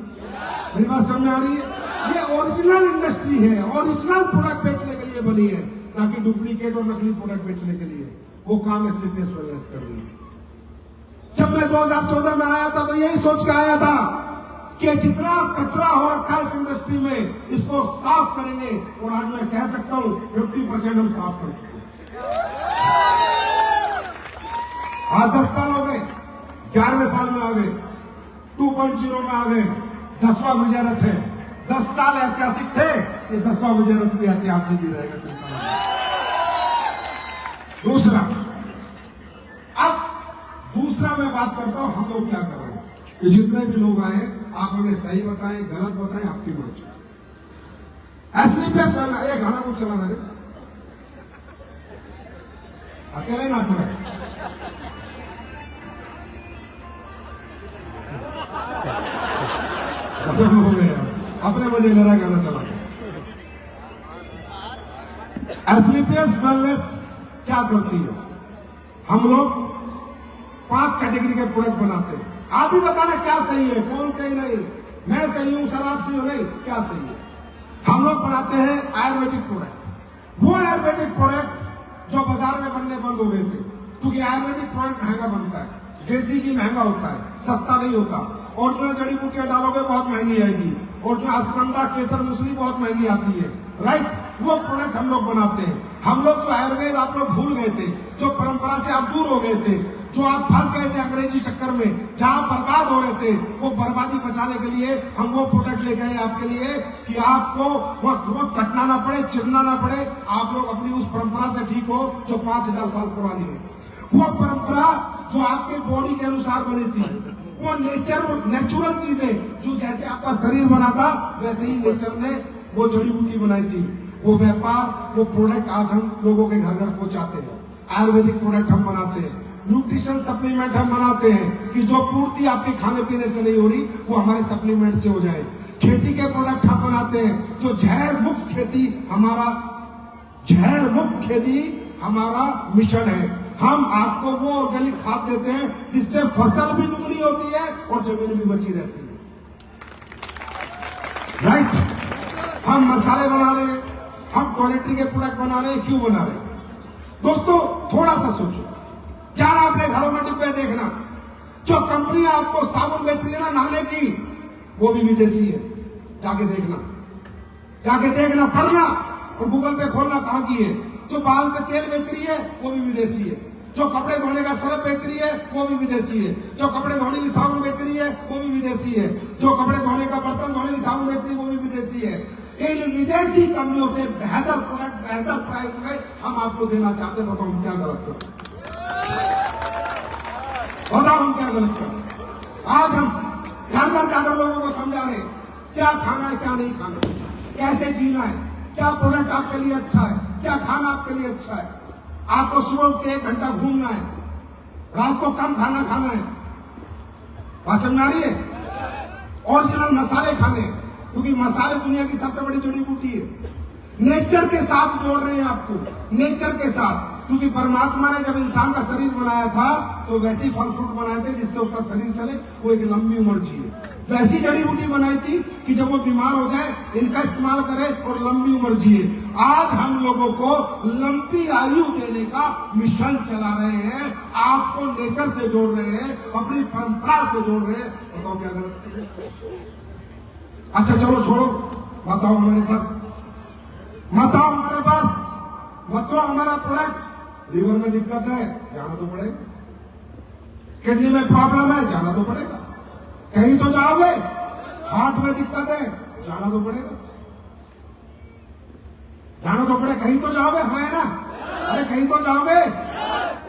मेरी बात समझ में आ रही है? ये ओरिजिनल इंडस्ट्री है, ओरिजिनल प्रोडक्ट बेचने के लिए बनी है, ना कि डुप्लीकेट और नकली प्रोडक्ट बेचने के लिए। वो काम स्लीपलेस वेलनेस कर रही है। जब मैं 2014 में आया था तो यही सोच के आया था कि जितना कचरा हो रखा है इस इंडस्ट्री में, इसको साफ करेंगे। और आज मैं कह सकता हूं 50% हम साफ कर चुके हैं। आज 10 साल हो गए, 11वें साल में आ गए, 2.0 में आ गए, 10वां विजय रथ है। 10 साल ऐतिहासिक थे, ये 10वां विजय रथ भी ऐतिहासिक ही रहेगा। चिंता नहीं। दूसरा, अब दूसरा मैं बात करता हूं, हम लोग क्या कर रहे हैं। ये जितने भी लोग आए, आप हमें सही बताएं, गलत बताएं, आपकी मर्जी। एसलीपीएस वाला ये गाना कुछ चला रहे, अकेले नाच रहे। हो गया, अपने मजे ले रहा गाना चला के। एसलीपीएस वेलनेस क्या करती है? हम लोग 5 कैटेगरी के प्रोडक्ट बनाते हैं। आप भी बताना क्या सही है, कौन सही नहीं। मैं सही हूं, सर आप सही हो नहीं, क्या सही है? हम लोग बनाते हैं आयुर्वेदिक प्रोडक्ट। वो आयुर्वेदिक प्रोडक्ट जो बाजार में बनने बंद हो गए थे, क्योंकि आयुर्वेदिक प्रोडक्ट महंगा बनता है, देसी की महंगा होता है, सस्ता नहीं होता। और जो जड़ी बूटियां डालोगे बहुत महंगी आएगी, और जो अश्वगंधा, केसर, मुसली बहुत महंगी आती है, राइट? वो प्रोडक्ट हम लोग बनाते हैं। हम लोग जो आयुर्वेद आप लोग भूल गए थे, जो परंपरा से आप दूर हो गए थे, जो आप फंस गए थे अंग्रेजी चक्कर में, जहां बर्बाद हो रहे थे, वो बर्बादी बचाने के लिए हम वो प्रोडक्ट लेके आए आपके लिए कि आपको वो कटना ना पड़े, चिरना ना पड़े। आप लोग अपनी उस परंपरा से ठीक हो जो 5000 साल पुरानी है। वो परंपरा जो आपके बॉडी के अनुसार बनी थी, वो नेचुरल चीजें, जो जैसे आपका शरीर बना था वैसे ही नेचर ने वो जड़ी बूटी बनाई थी। वो व्यापार, वो प्रोडक्ट आज हम लोगों के घर घर पहुंचाते हैं। आयुर्वेदिक प्रोडक्ट हम बनाते हैं, न्यूट्रिशन सप्लीमेंट हम बनाते हैं कि जो पूर्ति आपके खाने पीने से नहीं हो रही, वो हमारे सप्लीमेंट से हो जाए। खेती के प्रोडक्ट हम बनाते हैं, जो जहर मुक्त खेती हमारा मिशन है। हम आपको वो ऑर्गेनिक खाद देते हैं जिससे फसल भी दुगनी होती है और जमीन भी बची रहती है, राइट? हम मसाले बना रहे हैं, हम क्वालिटी के प्रोडक्ट बना रहे हैं। क्यों बना रहे हैं दोस्तों? थोड़ा सा सोचो, जाना अपने घरों में डिब्बे देखना, जो कंपनी आपको साबुन बेच रही है ना नहाने की, वो भी विदेशी है। जाके देखना, पढ़ना और गूगल पे खोलना कहां की है। जो बाल पे तेल बेच रही है वो भी विदेशी है, जो कपड़े धोने का सरफ बेच रही है वो भी विदेशी है, जो कपड़े धोने की साबुन बेच रही है वो भी विदेशी है, जो कपड़े धोने का बर्तन धोने की साबुन बेच रही है वो भी विदेशी है। इन विदेशी कंपनियों से बेहतर प्रोडक्ट, बेहतर प्राइस में हम आपको देना चाहते हैं। बताओ हम क्या गलत कर, बताओ हम क्या गलत कर। आज हम घर घर जाकर लोगों को समझा रहे हैं क्या खाना है, क्या नहीं खाना, कैसे जीना है, क्या प्रोडक्ट आपके लिए अच्छा है, क्या खाना आपके लिए अच्छा है। आपको सुबह उठ के 1 घंटा घूमना है, रात को कम खाना खाना है। बात समझ आ रही है? ओरिजिनल मसाले खाने, क्योंकि मसाले दुनिया की सबसे बड़ी जड़ी बूटी है। नेचर के साथ जोड़ रहे हैं आपको, नेचर के साथ, क्योंकि परमात्मा ने जब इंसान का शरीर बनाया था तो वैसी फल फ्रूट बनाए थे जिससे उसका शरीर चले, वो एक लंबी उम्र जिए। वैसी जड़ी बूटी बनाई थी कि जब वो बीमार हो जाए इनका इस्तेमाल करे और लंबी उम्र जिए। आज हम लोगों को लंबी आयु देने का मिशन चला रहे हैं, आपको नेचर से जोड़ रहे हैं, अपनी परंपरा से जोड़ रहे हैं। बताओ क्या गलत कर रहे हैं? अच्छा चलो छोड़ो, बताओ हमारे पास, बताओ हमारे पास, बताओ हमारा प्रोडक्ट। लीवर में दिक्कत है, जाना तो पड़ेगा। किडनी में प्रॉब्लम है, जाना तो पड़ेगा। कहीं तो जाओगे। हार्ट में दिक्कत है, जाना तो पड़ेगा, जाना तो पड़ेगा। कहीं तो जाओगे, है ना? अरे कहीं तो जाओगे।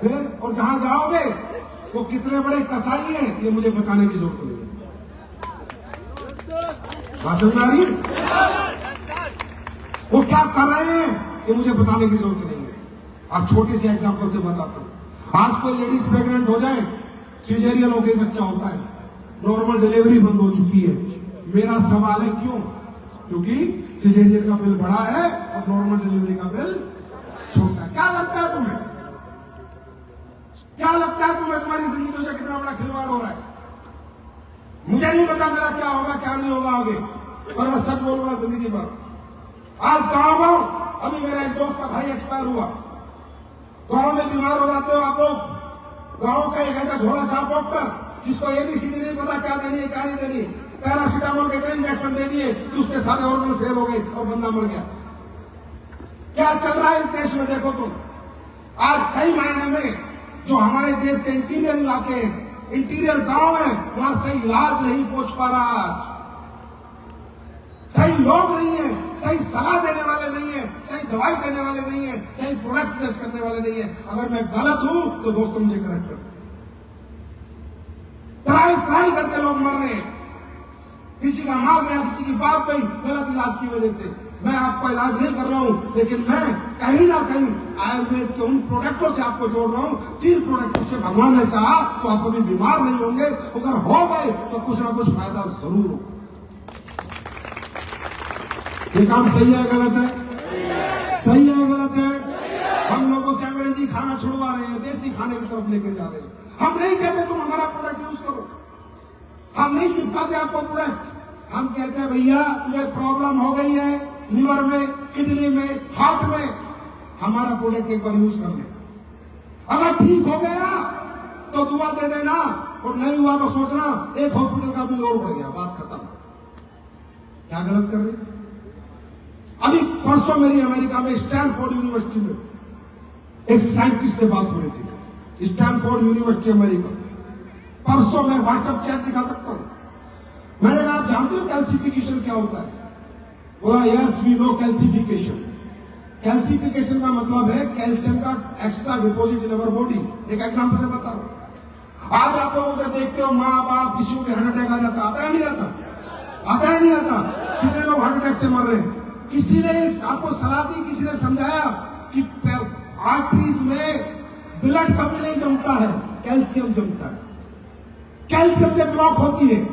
फिर और जहां जाओगे वो कितने बड़े कसाई हैं ये मुझे बताने की जरूरत नहीं है। बात समझ में आ रही है? वो क्या कर रहे हैं ये मुझे बताने की जरूरत नहीं है। आप छोटे से एग्जांपल से बताता हूं। आज कोई लेडीज प्रेग्नेंट हो जाए, सिजेरियन हो गई, बच्चा होता है, नॉर्मल डिलीवरी बंद हो चुकी है, मेरा सवाल है क्यों? क्योंकि सिजेरियन का बिल बड़ा है और नॉर्मल डिलीवरी का बिल छोटा है। क्या लगता है तुम्हें? क्या लगता है तुम्हें तुम्हारी जिंदगी से कितना बड़ा खिलवाड़ हो रहा है? मुझे नहीं पता मेरा क्या होगा क्या नहीं होगा आगे, पर मैं सच बोलूंगा जिंदगी भर। आज गांव अभी मेरा एक दोस्त का भाई एक्सपायर हुआ। गांव में बीमार हो जाते हो आप लोग, गांव का एक ऐसा झोला छाप डॉक्टर जिसको एबीसीडी नहीं पता क्या देनी है क्या नहीं देनी है, पैरासीटामोल के 3 इंजेक्शन दे दिए कि उसके सारे ऑर्गन फेल हो गए और बंदा मर गया। क्या चल रहा है इस देश में देखो तुम। आज सही मायने में जो हमारे देश के इंटीरियर इलाके हैं, इंटीरियर गांव है, वहां सही इलाज नहीं पहुंच पा रहा। सही लोग नहीं है, सही सलाह देने वाले नहीं है, सही दवाई देने वाले नहीं है, सही प्रोडक्ट सजेस्ट करने वाले नहीं है। अगर मैं गलत हूं तो दोस्तों मुझे करेक्ट करो। ट्राई करके लोग मर रहे हैं। किसी का मां गया, किसी की बाप गई गलत इलाज की वजह से। मैं आपका इलाज नहीं कर रहा हूं, लेकिन मैं कहीं ना कहीं आयुर्वेद के उन प्रोडक्टों से आपको जोड़ रहा हूं जिन प्रोडक्टों से भगवान ने चाहा तो आप कभी बीमार नहीं होंगे। अगर हो गए तो कुछ ना कुछ फायदा जरूर होगा। ये काम सही है गलत है? सही है गलत है? हम लोगों से अंग्रेजी खाना छुड़वा रहे हैं, देसी खाने की तरफ लेके जा रहे हैं। हम नहीं कहते तुम हमारा प्रोडक्ट यूज करो, हम नहीं चिपकाते आपको प्रोडक्ट। हम कहते हैं भैया तुझे प्रॉब्लम हो गई है लीवर में, किडनी में, हार्ट में, हमारा प्रोडक्ट एक बार यूज कर ले। अगर ठीक हो गया तो दुआ दे देना, और नहीं हुआ तो सोचना एक हॉस्पिटल का बिल और बढ़ गया, बात खत्म। क्या गलत कर रहे? अभी परसों मेरी अमेरिका में स्टैनफोर्ड यूनिवर्सिटी में एक साइंटिस्ट से बात हुई थी। Stanford university America. परसों मैं व्हाट्सएप चैट दिखा सकता हूं। मैंने कहा आप जानते हो कैल्सिफिकेशन क्या होता है? बोला yes we know calcification. Calcification का मतलब है कैल्शियम का extra deposit in our body. एक एग्जांपल से बता रहा हूं। आज आप लोगों को देखते हो माँ बाप किसी को हार्ट अटैक आ जाता, आता है नहीं आता? आता है नहीं आता? कितने लोग हार्ट अटैक से मर रहे हैं? किसी ने आपको सलाह दी, किसी ने समझाया कि आर्टरीज में ब्लड कभी नहीं जमता है, कैल्शियम जमता है, कैल्शियम से ब्लॉक होती है।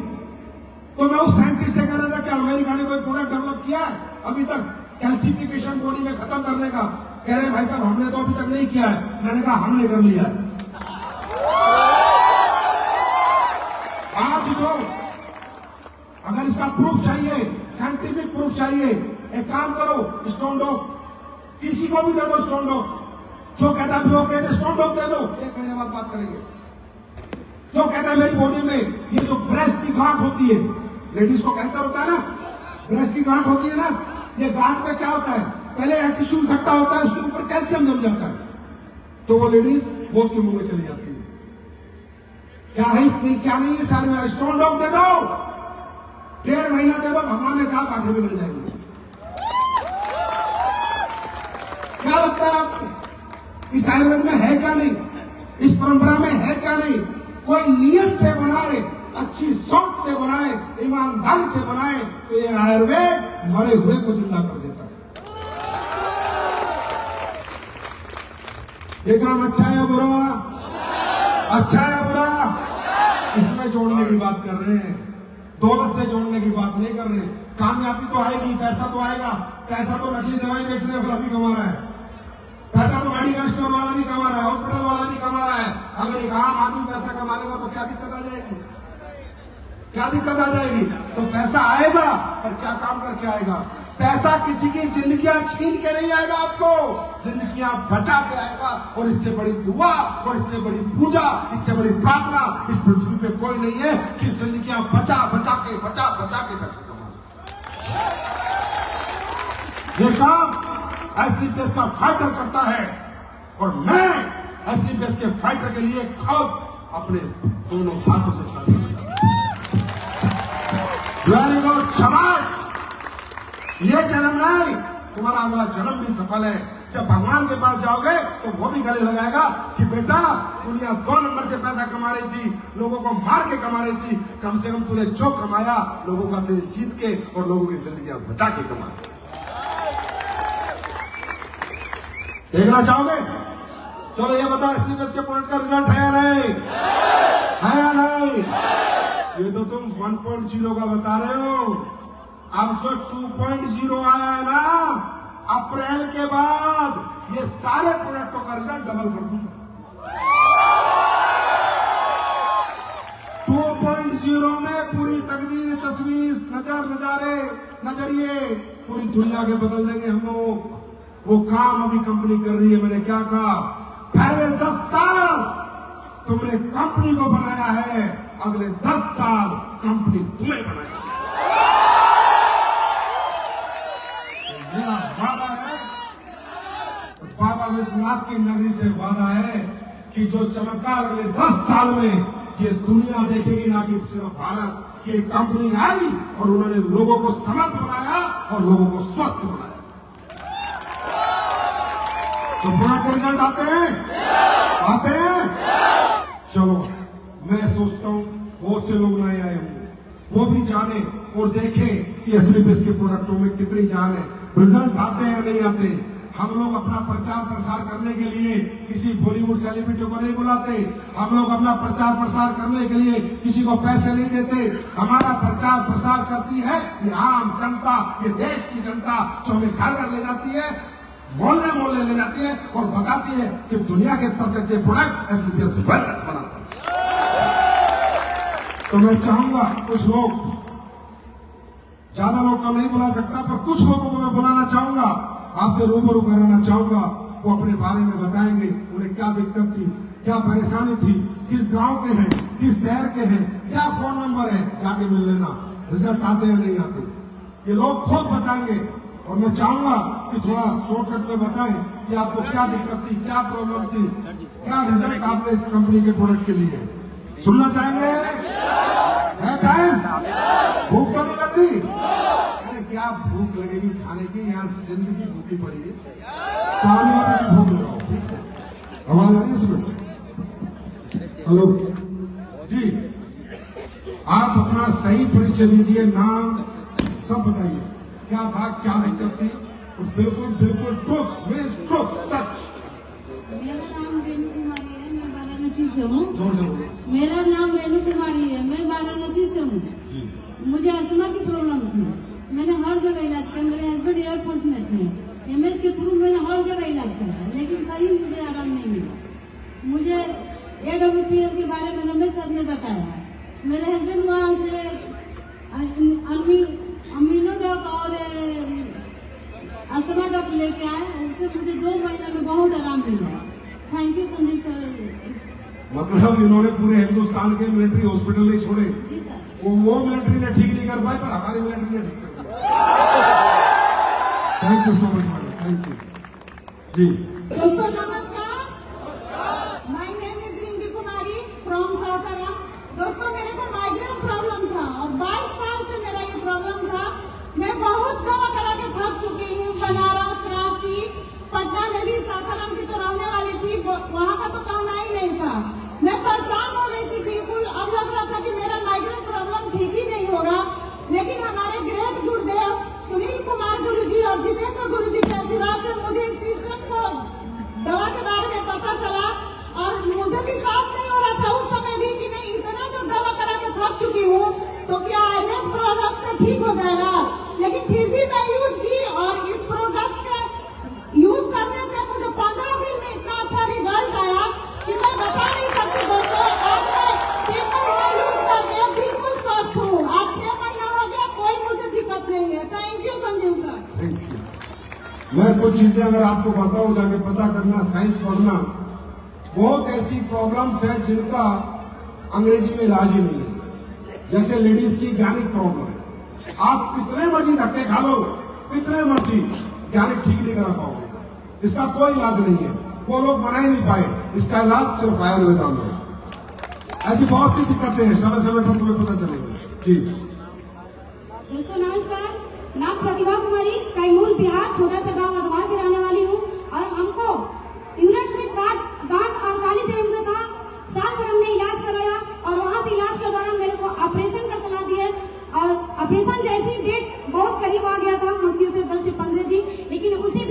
तो मैं उस साइंटिस्ट से कह रहा था कि अमेरिका ने कोई प्रोडक्ट डेवलप किया है अभी तक कैल्सिफिकेशन बॉडी में खत्म करने का? कह रहे भाई साहब हमने तो अभी तक नहीं किया है। मैंने कहा हमने कर लिया है। आज जो अगर इसका प्रूफ चाहिए, साइंटिफिक प्रूफ चाहिए, एक काम करो स्टोन डॉग किसी को भी दे दो। स्टोन डॉग जो कहता है ब्लॉक है स्टोन डॉग दे दो, 1 महीने बाद बात करेंगे। जो कहता है मेरी बॉडी में ये जो ब्रेस्ट की गांठ होती है, लेडीज को कैंसर होता है ना, ब्रेस्ट की गांठ होती है ना, ये गांठ में क्या होता है? पहले टिश्यू इकट्ठा होता है, उसके ऊपर कैल्शियम जम जाता है, तो वो लेडीज मौत के मुंह में चली जाती है। क्या है इसमें? क्या नहीं है सारे में? स्टोन डॉग दे दो, 1.5 महीना दे दो, भगवान ने चाह कांठे भी मिल जाएंगे। क्या लगता है आपको? इस आयुर्वेद में है क्या नहीं? इस परंपरा में है क्या नहीं? कोई नियत से बनाए, अच्छी सोच से बनाए, ईमानदारी से बनाए तो ये आयुर्वेद मरे हुए को जिंदा कर देता है। ये काम अच्छा है या बुरा? अच्छा है या बुरा? इसमें जोड़ने की बात कर रहे हैं, दौलत से जोड़ने की बात नहीं कर रहे। कामयाबी तो आएगी, पैसा तो आएगा। पैसा तो नकली दवाई बेचने वाला भी कमा रहा है, पैसा तो मेडिकल स्टोर वाला भी कमा रहा है, हॉस्पिटल वाला भी कमा रहा है। अगर एक आम आदमी पैसा कमा लेगा तो क्या दिक्कत आ जाएगी? क्या दिक्कत आ जाएगी? तो पैसा आएगा पर क्या काम करके आएगा? पैसा किसी की जिंदगियां छीन के नहीं आएगा, आपको जिंदगियां बचा के आएगा। और इससे बड़ी दुआ और इससे बड़ी पूजा, इससे बड़ी प्रार्थना इस पृथ्वी पे कोई नहीं है कि जिंदगियां बचा बचा के पैसा कमा। ये काम एसलीपीएस का फाइटर करता है और मैं एसलीपीएस के फाइटर के लिए खुद अपने दोनों हाथों से ताली बजाता हूं। वेरी गुड, शाबाश। ये जन्म नहीं, तुम्हारा अगला जन्म भी सफल है। जब भगवान के पास जाओगे तो वो भी गले लगाएगा कि बेटा दुनिया 2 नंबर से पैसा कमा रही थी, लोगों को मार के कमा रही थी, कम से कम तूने जो कमाया लोगों का दिल जीत के और लोगों की जिंदगी बचा के कमाया। देखना चाहोगे? चलो ये बताओ एसलीपीएस के प्रोडक्ट का रिजल्ट है या नहीं? है या नहीं? ये तो तुम 1.0 का बता रहे हो। अब जो 2.0 आया है ना, अप्रैल के बाद ये सारे प्रोडक्टों का रिजल्ट डबल कर दूंगा। 2.0 में पूरी तकदीर, तस्वीर, नजरिए पूरी दुनिया के बदल देंगे हम लोग। वो काम अभी कंपनी कर रही है। मैंने क्या कहा? पहले 10 साल तुमने कंपनी को बनाया है, अगले 10 साल कंपनी तुम्हें बनाएगी। मेरा वादा है, बाबा विश्वनाथ की नगरी से वादा है कि जो चमत्कार अगले 10 साल में ये दुनिया देखेगी, ना कि सिर्फ भारत। ये कंपनी आई और उन्होंने लोगों को समर्थ बनाया और लोगों को स्वस्थ बनाया। तो प्रोडक्ट के रिजल्ट आते हैं। चलो मैं सोचता हूं बहुत से लोग नए आए होंगे, वो भी जाने और देखें कि एसलीपीएस के प्रोडक्टों में कितनी जान है। रिजल्ट आते हैं नहीं आते? हम लोग अपना प्रचार प्रसार करने के लिए किसी बॉलीवुड सेलिब्रिटी को नहीं बुलाते। हम लोग अपना प्रचार प्रसार करने के लिए किसी को पैसे नहीं देते। हमारा प्रचार प्रसार करती है ये आम जनता, ये देश की जनता, जो हमें घर घर ले जाती है, मोहल्ले मोहल्ले ले जाती है और बताती है कि दुनिया के सबसे अच्छे प्रोडक्ट एसलीपीएस वेलनेस बनाता है। तो मैं चाहूंगा कुछ लोग, ज्यादा लोग तो नहीं बुला सकता, पर कुछ लोगों को मैं बुलाना चाहूंगा, आपसे रूबरू कराना चाहूंगा। वो अपने बारे में बताएंगे, उन्हें क्या दिक्कत थी, क्या परेशानी थी, किस गांव के हैं, किस शहर के हैं, क्या फोन नंबर है, जाके मिल लेना। रिजल्ट आते हैं नहीं आते ये लोग खुद बताएंगे। और मैं चाहूंगा कि थोड़ा शॉर्टकट में बताएं कि आपको क्या दिक्कत थी, क्या प्रॉब्लम थी, क्या रिजल्ट आपने इस कंपनी के प्रोडक्ट के लिए। सुनना चाहेंगे? है टाइम? भूख तो नहीं लग रही? अरे क्या भूख लगेगी खाने की, यहाँ जिंदगी भूखी पड़ी है। कामयाबी की भूख लगाओ। ठीक है, आवाज आ रही है इसमें? हेलो जी, आप अपना सही परिचय दीजिए, नाम सब बताइए, क्या था, क्या दिक्कत थी। बिल्कुल बिल्कुल ट्रुथ, सच। मेरा नाम रेणु कुमारी है, मैं वाराणसी से हूँ। जोर से बोलो। मेरा नाम रेणु कुमारी है, मैं वाराणसी से हूँ। मुझे अस्थमा की प्रॉब्लम थी, मैंने हर जगह इलाज किया। मेरे हस्बैंड एयरफोर्स में थे, एमएस के थ्रू मैंने हर जगह इलाज किया, लेकिन कहीं मुझे आराम नहीं मिला। मुझे AWPL के बारे में रमेश सर ने बताया। मेरे हस्बैंड वहाँ से अमीनोडॉक और अस्थमा डॉक लेके आए, उससे मुझे 2 महीने में बहुत आराम मिला। Thank you Sanjeev sir. मतलब इन्होंने पूरे हिंदुस्तान के मिलिट्री हॉस्पिटल नहीं छोड़े। जी सर। वो मिलिट्री ने ठीक नहीं कर पाए, पर हमारी मिलिट्री ने ठीक कर दिया। Thank you so much, thank you जी। दोस्तों नमस्कार, my name is Rinki Kumari from Sasaram. दोस्तों मेरे को माइग्रेन प्रॉब्लम था और 22 साल से मेरा ये प्रॉब्लम था। मैं बहुत दवा करा के थक चुकी हूँ। बनारस, रांची, पटना में भी सासाराम की तो रहने वाली थी, वहाँ का तो कहना ही नहीं था। मैं परेशान हो गई थी बिल्कुल। अब लग रहा था कि मेरा माइग्रेन प्रॉब्लम ठीक ही नहीं होगा, लेकिन हमारे ग्रेट गुरुदेव सुनील कुमार गुरुजी और जितेंद्र गुरुजी के आशीर्वाद से मुझे इस सिस्टम को, दवा के बारे में पता चला और मुझे विश्वास नहीं हो रहा था उस समय भी कि मैं इतना जब दवा करा के थक चुकी हूँ तो क्या आयुर्वेद प्रोडक्ट से ठीक हो जाएगा। लेकिन फिर भी मैं यूज की और इस प्रोडक्ट का यूज करने से मुझे 15 दिन में इतना अच्छा रिजल्ट आया कि मैं बता नहीं सकती दोस्तों। आज मैं 3 महीना यूज करके बिल्कुल स्वस्थ हूँ। आज 6 महीना हो गया, कोई मुझे दिक्कत नहीं है। Thank you Sanjeev sir. Thank you. मैं कुछ चीजें अगर आपको बताऊं, जाके पता करना, साइंस पढ़ना। बहुत ऐसी प्रॉब्लम्स है जिनका अंग्रेजी में इलाज ही नहीं है। जैसे लेडीज की गैनिक प्रॉब्लम है, आप कितने मर्जी धक्के खा लो, कितने मर्जी, गैनिक ठीक नहीं करा पाओगे। इसका कोई इलाज नहीं है, वो लोग बना ही नहीं पाए। इसका इलाज सिर्फ आयुर्वेदा में है। ऐसी बहुत सी दिक्कतें हैं, समय समय पर तुम्हें पता चलेगी जी। दोस्तों नमस्कार, नाम प्रतिभा कुमारी, कैमूर बिहार, छोटा सा गांव अदवार की रहने वाली हूँ और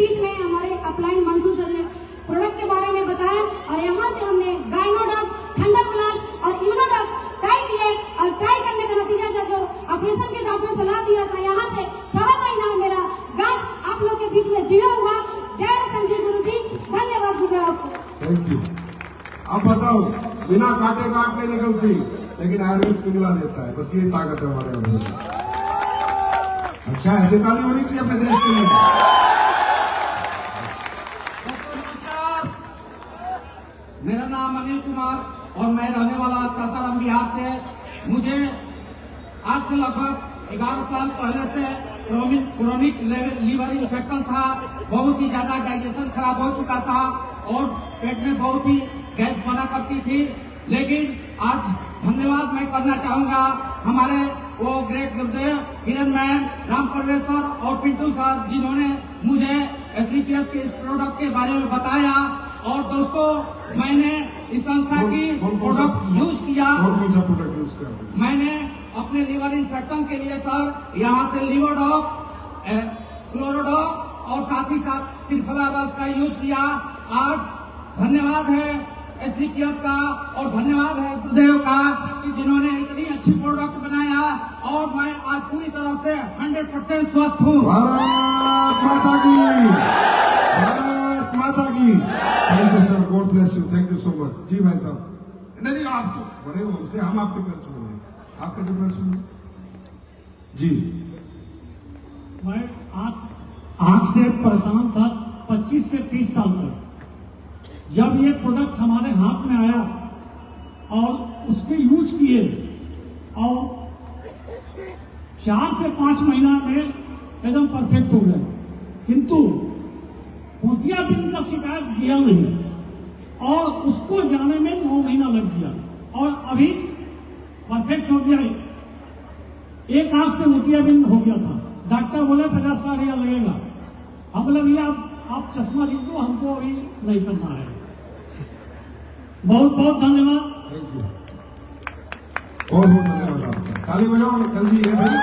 स्पीच में हमारे अपलाइन मंटू सर ने प्रोडक्ट के बारे में बताया और यहाँ से हमने गाइनोडॉक, ठंडक प्लस और इम्यूनोडॉक ट्राई किए और ट्राई करने का नतीजा जो ऑपरेशन के डॉक्टर ने सलाह दिया था, यहाँ से 7 महीना मेरा गांठ आप लोग के बीच में जीरो हुआ। जय संजय गुरु जी, धन्यवाद गुरुदेव आपको। Thank you. अब बताओ, बिना काटे काट नहीं निकलती, लेकिन आयुर्वेद पिघला देता है। बस ये ताकत है हमारे अंदर। अच्छा, ऐसे ताली होनी चाहिए अपने देश के लिए। मेरा नाम अनिल कुमार और मैं रहने वाला सासाराम बिहार से। मुझे आज से लगभग 11 साल पहले से क्रोनिक लीवर इन्फेक्शन था। बहुत ही ज्यादा डाइजेशन खराब हो चुका था और पेट में बहुत ही गैस बना करती थी। लेकिन आज धन्यवाद मैं करना चाहूंगा हमारे वो ग्रेट गुरुदेव हिरन मैन, राम परमेश्वर और पिंटू सर, जिन्होंने मुझे SCPS के इस प्रोडक्ट के बारे में बताया। और दोस्तों, मैंने इस संस्था की प्रोडक्ट यूज किया। कौन सा प्रोडक्ट यूज किया? मैंने अपने लीवर इन्फेक्शन के लिए सर यहाँ से लिवोडॉक, क्लोरोडॉक और साथ ही साथ त्रिफला रस का यूज किया। आज धन्यवाद है SCPS का और धन्यवाद है गुरुदेव का कि जिन्होंने इतनी अच्छी प्रोडक्ट बनाया और मैं आज पूरी तरह से 100% स्वस्थ हूँ। भारत माता की, भारत माता की। Thank you sir, God bless you, thank you so much. जी भाई साहब। नहीं, आप तो बड़े हो हमसे, हम आपके पैर छूएंगे, आप कैसे पैर छूएंगे? जी। मैं आंख से परेशान था 25 से 30 साल तक। जब ये प्रोडक्ट हमारे हाथ में आया और उसके यूज किए और 4 से 5 महीना में एकदम परफेक्ट हो गए। किंतु मोतियाबिंद का शिकायत किया नहीं और उसको जाने में 9 महीना लग गया और अभी परफेक्ट हो गया। एक आंख से मोतियाबिंद हो गया था। डॉक्टर बोले 50-60 हजार लगेगा। हम बोले भैया आप चश्मा लिख दो, हमको अभी नहीं करना है। बहुत बहुत धन्यवाद। थैंक यू, बहुत बहुत धन्यवाद आपका। ताली बजाओ, जल्दी है भाई,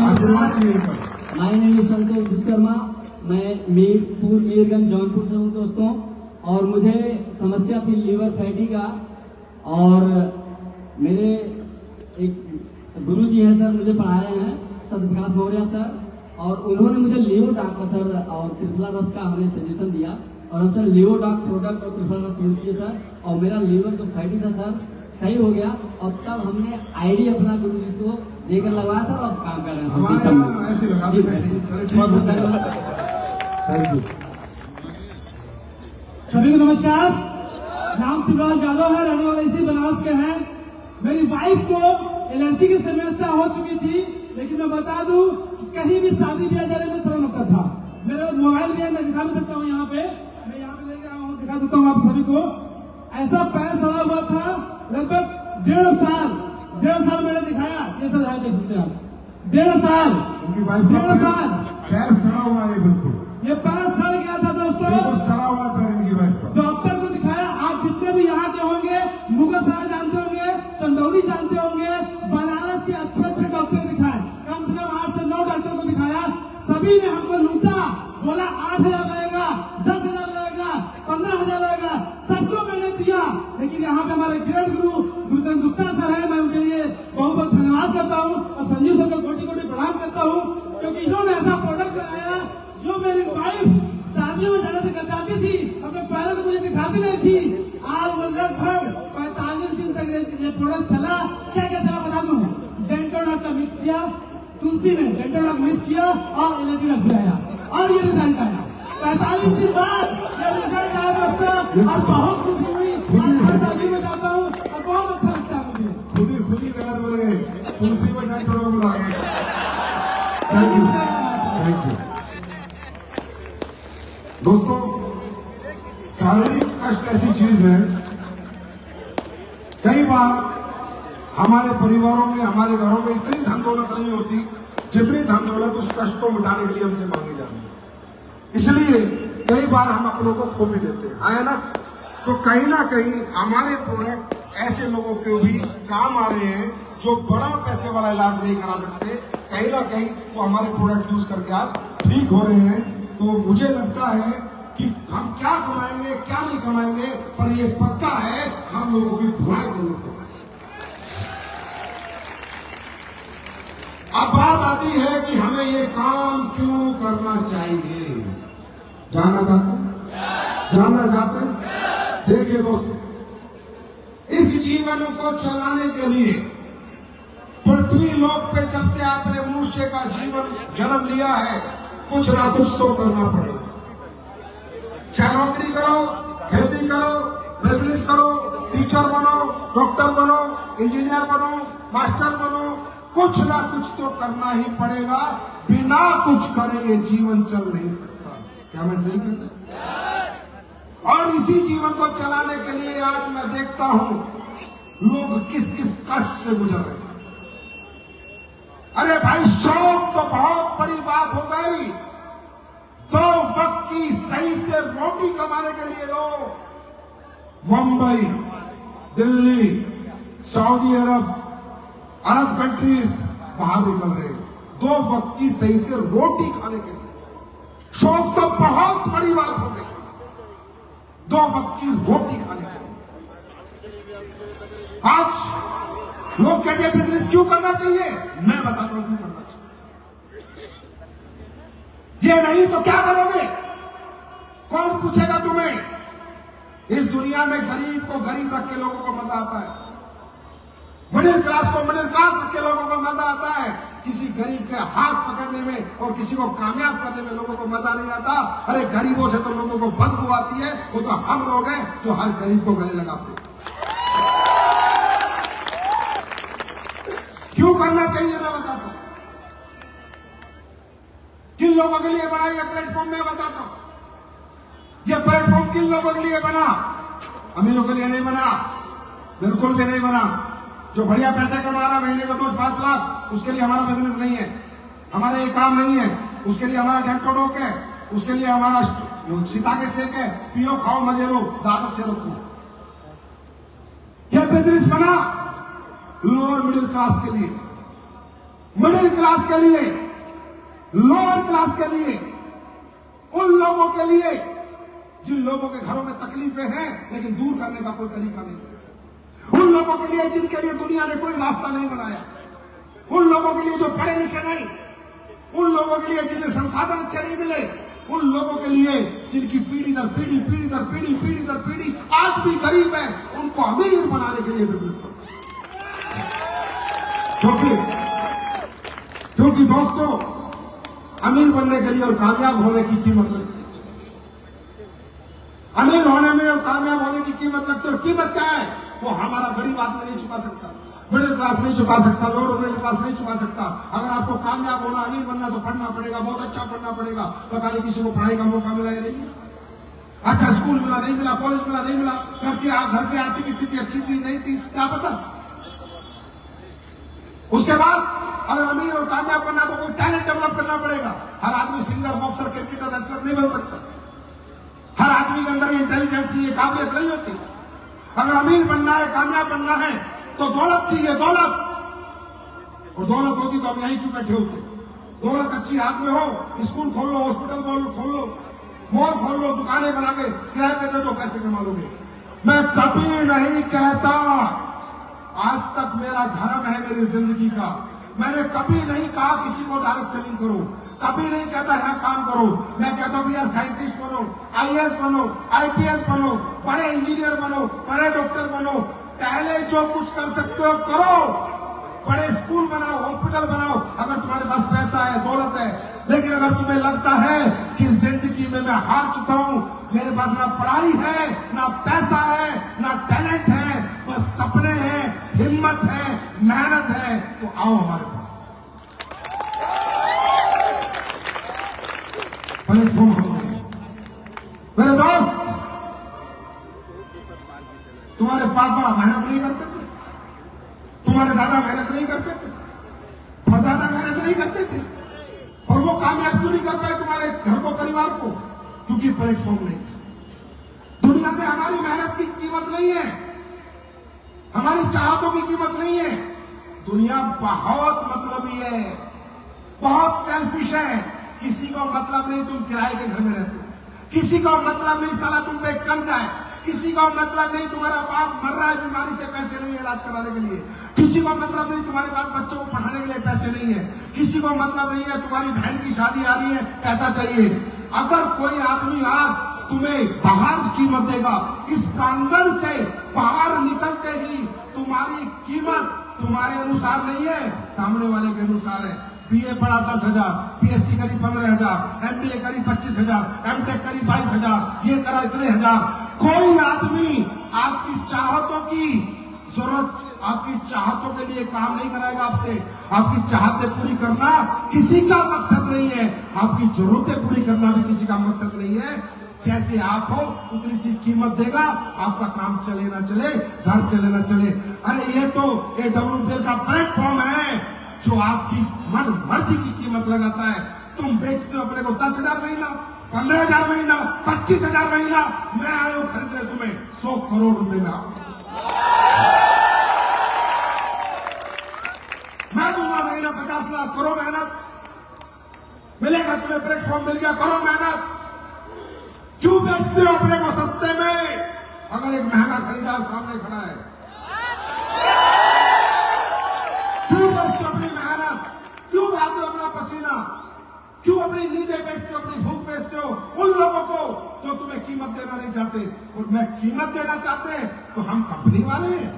आशीर्वाद चाहिए पर। माय नेम इज संतोष विश्वकर्मा। मैं मीरगंज जौनपुर से हूँ दोस्तों। और मुझे समस्या थी लीवर फैटी का और मेरे एक गुरुजी हैं सर, मुझे पढ़ाए हैं सत्यप्रकाश मौर्य सर, और उन्होंने मुझे लियोडॉक का सर और त्रिफला रस का हमें सजेशन दिया और हम सर लियोडॉक प्रोडक्ट और त्रिफला रस यूज किए सर और मेरा लीवर जो फैटी था सर सही हो गया। और तब हमने आईडी अपना गुरु जी को देकर लगवाया सर और काम कर रहे हैं हमारे सर। यहाँ ऐसे लगा देते हैं। बहुत बहुत धन्यवाद। Thank you. सभी को नमस्कार। नाम शिवराज यादव है, रहने वाले इसी बनारस के हैं। मेरी वाइफ को एलर्जी की समस्या हो चुकी थी, लेकिन मैं बता दूं कि कहीं भी शादी ब्याह जाने में शर्म लगता था। मेरे पास मोबाइल भी है, मैं दिखा भी सकता हूँ यहाँ पे, मैं यहाँ पे लेके आया हूँ, दिखा सकता हूँ आप सभी को। ऐसा पैर सड़ा हुआ था लगभग 1.5 साल मैंने दिखाया। ये सर है, देखते आप 1.5 साल, उनकी वाइफ 1.5 साल पैर सड़ा हुआ है, बिल्कुल ये पैर सड़ गया था दोस्तों। बिल्कुल सड़ा हुआ है पैर इनकी वाइफ का। डॉक्टर को दिखाया। आप जितने भी यहाँ के होंगे, मुगलसराय जानते होंगे, चंदौली जानते होंगे, बनारस के अच्छे डॉक्टर दिखाए। कम से कम 8 से 9 डॉक्टर को दिखाया। सभी ने हमको लूटा, बोला 8,000 लगेगा, 10,000 लगेगा, 15,000 लगेगा, सबको मैंने दिया। लेकिन यहाँ पे हमारे ग्रेट गुरु गुरुचंद गुप्ता सर है, मैं उनके लिए बहुत बहुत धन्यवाद करता हूँ और संजीव सर को कोटि प्रणाम करता हूँ, क्योंकि इन्होंने ऐसा प्रोडक्ट बनाया जो मेरी वाइफ शादियों में जाने से कतराती थी, अपने पैरों को मुझे दिखाती नहीं थी। आज वो लगभग 45 दिन तक ये प्रोडक्ट चला। क्या क्या चला बता दूं। डेंटोडॉक का मिक्स किया, तुलसी ने डेंटोडॉक मिक्स किया और एलर्जी का बुलाया और ये रिजल्ट आया। 45 दिन बाद ये रिजल्ट आया दोस्तों और बहुत खुशी हुई। आज शादी में जाता हूँ और बहुत अच्छा लगता है मुझे। खुद ही पैर बन गए, तुलसी में डेंटोडॉक बुला गए। Thank you, thank you. दोस्तों, शारीरिक कष्ट ऐसी चीज है, कई बार हमारे परिवारों में, हमारे घरों में इतनी धन दौलत नहीं होती जितनी धन दौलत उस कष्ट को मिटाने के लिए हमसे मांगी जाती है। इसलिए कई बार हम अपनों को खो भी देते हैं, है ना। तो कहीं ना कहीं हमारे प्रोडक्ट ऐसे लोगों के भी काम आ रहे हैं जो बड़ा पैसे वाला इलाज नहीं करा सकते। कहीं ना कहीं वो हमारे प्रोडक्ट यूज करके आज ठीक हो रहे हैं। तो मुझे लगता है कि हम क्या कमाएंगे क्या नहीं कमाएंगे, पर ये पक्का है हम लोगों की धुआं जरूर होगी। अब बात आती है कि हमें ये काम क्यों करना चाहिए। जानना चाहते हैं? देखिए दोस्तों, इस जीवन को चलाने के लिए पृथ्वी लोक पे जब से आपने मनुष्य का जीवन जन्म लिया है, कुछ ना कुछ तो करना पड़ेगा। चाहे नौकरी करो, खेती करो, बिजनेस करो, टीचर बनो, डॉक्टर बनो, इंजीनियर बनो, मास्टर बनो, कुछ ना कुछ तो करना ही पड़ेगा। बिना कुछ करे ये जीवन चल नहीं सकता। क्या मैं सही कहता? और इसी जीवन को चलाने के लिए आज मैं देखता हूं लोग किस किस कष्ट से गुजर रहे हैं। अरे भाई, शौक तो बहुत बड़ी बात हो गई। 2 वक्त की सही से रोटी कमाने के लिए लोग मुंबई, दिल्ली, सऊदी अरब कंट्रीज बाहर निकल रहे हैं 2 वक्त की सही से रोटी खाने के लिए। शौक तो बहुत बड़ी बात हो गई, 2 वक्त की रोटी खाने के लिए। आज लोग कहते हैं बिजनेस क्यों करना चाहिए, मैं बताता हूं क्यों करना चाहिए। ये नहीं तो क्या करोगे? कौन पूछेगा तुम्हें? इस दुनिया में गरीब को गरीब रख के लोगों को मजा आता है, मिडिल क्लास को मिडिल क्लास रख के लोगों को मजा आता है। किसी गरीब के हाथ पकड़ने में और किसी को कामयाब करने में लोगों को मजा नहीं आता। अरे गरीबों से तो लोगों को बदबू आती है, वो तो हम लोग हैं जो हर गरीब को गले लगाते हैं। क्यों करना चाहिए मैं बताता हूं। किन लोगों के लिए बना ये प्लेटफॉर्म मैं बताता हूं। ये प्लेटफॉर्म किन लोगों के लिए बना? अमीरों के लिए नहीं बना, बिल्कुल भी नहीं बना। जो बढ़िया पैसे कमा रहा, महीने का 2-5 लाख, उसके लिए हमारा बिजनेस नहीं है, हमारा ये काम नहीं है। उसके लिए हमारा डेंटोडोक है, उसके लिए हमारा सीता के सेक है, पियो खाओ मजे लो, दादत से रखो। यह बिजनेस बना लोअर मिडिल क्लास के लिए, मिडिल क्लास के लिए, लोअर क्लास के लिए, उन लोगों के लिए जिन लोगों के घरों में तकलीफें हैं लेकिन दूर करने का कोई तरीका नहीं, उन लोगों के लिए जिनके लिए दुनिया ने कोई रास्ता नहीं बनाया, उन लोगों के लिए जो पढ़े लिखे नहीं, उन लोगों के लिए जिन्हें संसाधन अच्छे नहीं मिले, उन लोगों के लिए जिनकी पीढ़ी दर पीढ़ी, पीढ़ी दर पीढ़ी, पीढ़ी दर पीढ़ी आज भी गरीब है, उनको अमीर बनाने के लिए बिजनेस करो। क्योंकि दोस्तों, अमीर बनने के लिए और कामयाब होने की कीमत लगती है। अमीर होने में और कामयाब होने की कीमत लगती है। और कीमत क्या है? वो हमारा गरीब आदमी नहीं चुका सकता, मिडिल क्लास नहीं चुका सकता, लोअर मिडिल क्लास नहीं चुका सकता। अगर आपको कामयाब होना, अमीर बनना तो पढ़ना पड़ेगा, बहुत अच्छा पढ़ना पड़ेगा। पता नहीं किसी को पढ़ाई का मौका मिला या नहीं मिला, अच्छा स्कूल मिला नहीं मिला, कॉलेज मिला नहीं मिला, घर की आर्थिक स्थिति अच्छी थी नहीं थी, क्या पता। उसके बाद अगर अमीर और कामयाब बनना तो कोई टैलेंट डेवलप करना पड़ेगा। हर आदमी सिंगर, बॉक्सर, क्रिकेटर, रेसलर नहीं बन सकता। हर आदमी के अंदर इंटेलिजेंस, ये काबिलियत नहीं होती। अगर अमीर बनना है, कामयाब बनना है तो दौलत चाहिए, दौलत। और दौलत होती तो हम यहीं क्यों बैठे होते? दौलत अच्छी हाथ में हो, स्कूल खोल लो, हॉस्पिटल खोल लो, मॉल खोल लो, दुकानें बना के किराए पे दे दो, पैसे कमा लोगे। मैं कभी नहीं कहता, आज तक मेरा धर्म है मेरी जिंदगी का, मैंने कभी नहीं कहा किसी को डायरेक्ट सेलिंग करो, कभी नहीं कहता है काम करो। मैं कहता हूं यार साइंटिस्ट बनो, आईएएस बनो, आईपीएस बनो, बड़े इंजीनियर बनो, बड़े डॉक्टर बनो। पहले जो कुछ कर सकते हो करो, बड़े स्कूल बनाओ, हॉस्पिटल बनाओ, अगर तुम्हारे पास पैसा है, दौलत है। लेकिन अगर तुम्हें लगता है कि जिंदगी में मैं हार चुका हूं, मेरे पास ना पढ़ाई है, ना पैसा है, ना टैलेंट है, बस सपने हैं, हिम्मत है, मेहनत है, तो आओ हमारे पास। प्लेटफॉर्म हम मेरे दोस्त, तुम्हारे पापा मेहनत नहीं करते थे, तुम्हारे दादा मेहनत नहीं करते थे, परदादा मेहनत नहीं करते थे, और वो कामयाब क्यों नहीं कर पाए तुम्हारे घर को, परिवार को? क्योंकि प्लेटफॉर्म नहीं था। दुनिया में हमारी मेहनत की कीमत नहीं है, हमारी चाहतों की कीमत नहीं है। दुनिया बहुत मतलबी है, बहुत सेल्फिश है। किसी को मतलब नहीं तुम किराए के घर में रहते हो, किसी को मतलब नहीं साला तुम पे कर्ज है, किसी को मतलब नहीं तुम्हारा बाप मर रहा है बीमारी से पैसे नहीं है इलाज कराने के लिए, किसी को मतलब नहीं तुम्हारे पास बच्चों को पढ़ाने के लिए पैसे नहीं है, किसी को मतलब नहीं है तुम्हारी बहन की शादी आ रही है पैसा चाहिए। अगर कोई आदमी आज तुम्हें बाहर कीमत देगा, इस प्रांगण से बाहर निकलते ही तुम्हारी कीमत तुम्हारे अनुसार नहीं है, सामने वाले के अनुसार है। बीए पढ़ा 10,000, बीएससी करी 15,000, एमबीए करी 25,000, एमटेक करी 22,000, ये करा इतने हजार। कोई आदमी आपकी चाहतों की जरूरत, आपकी चाहतों के लिए काम नहीं कराएगा आपसे। आपकी चाहतें पूरी करना किसी का मकसद नहीं है, आपकी जरूरतें पूरी करना भी किसी का मकसद नहीं है। जैसे आप हो उतनी सी कीमत देगा, आपका काम चले ना चले, घर चले ना चले। अरे ये तो AWPL का प्लेटफॉर्म है जो आपकी मन मर्जी की कीमत लगाता है। तुम बेचते हो अपने को 10,000 महीना, 15,000 महीना, 25,000 महीना, मैं आया हूं खरीदने तुम्हें 100 करोड़ रुपए में। मैं दूंगा महीना 50 लाख, करो मेहनत, मिलेगा तुम्हें प्लेटफॉर्म, मिल गया, करो मेहनत। क्यों बेचते हो अपने को सस्ते में अगर एक महंगा खरीदार सामने खड़ा है? क्यों बेचते हो अपनी मेहनत, क्यों बहाते हो अपना पसीना, क्यों अपनी नींदें बेचते हो, अपनी भूख बेचते हो उन लोगों को जो तुम्हें कीमत देना नहीं चाहते? और मैं कीमत देना चाहते हैं तो हम कंपनी वाले हैं,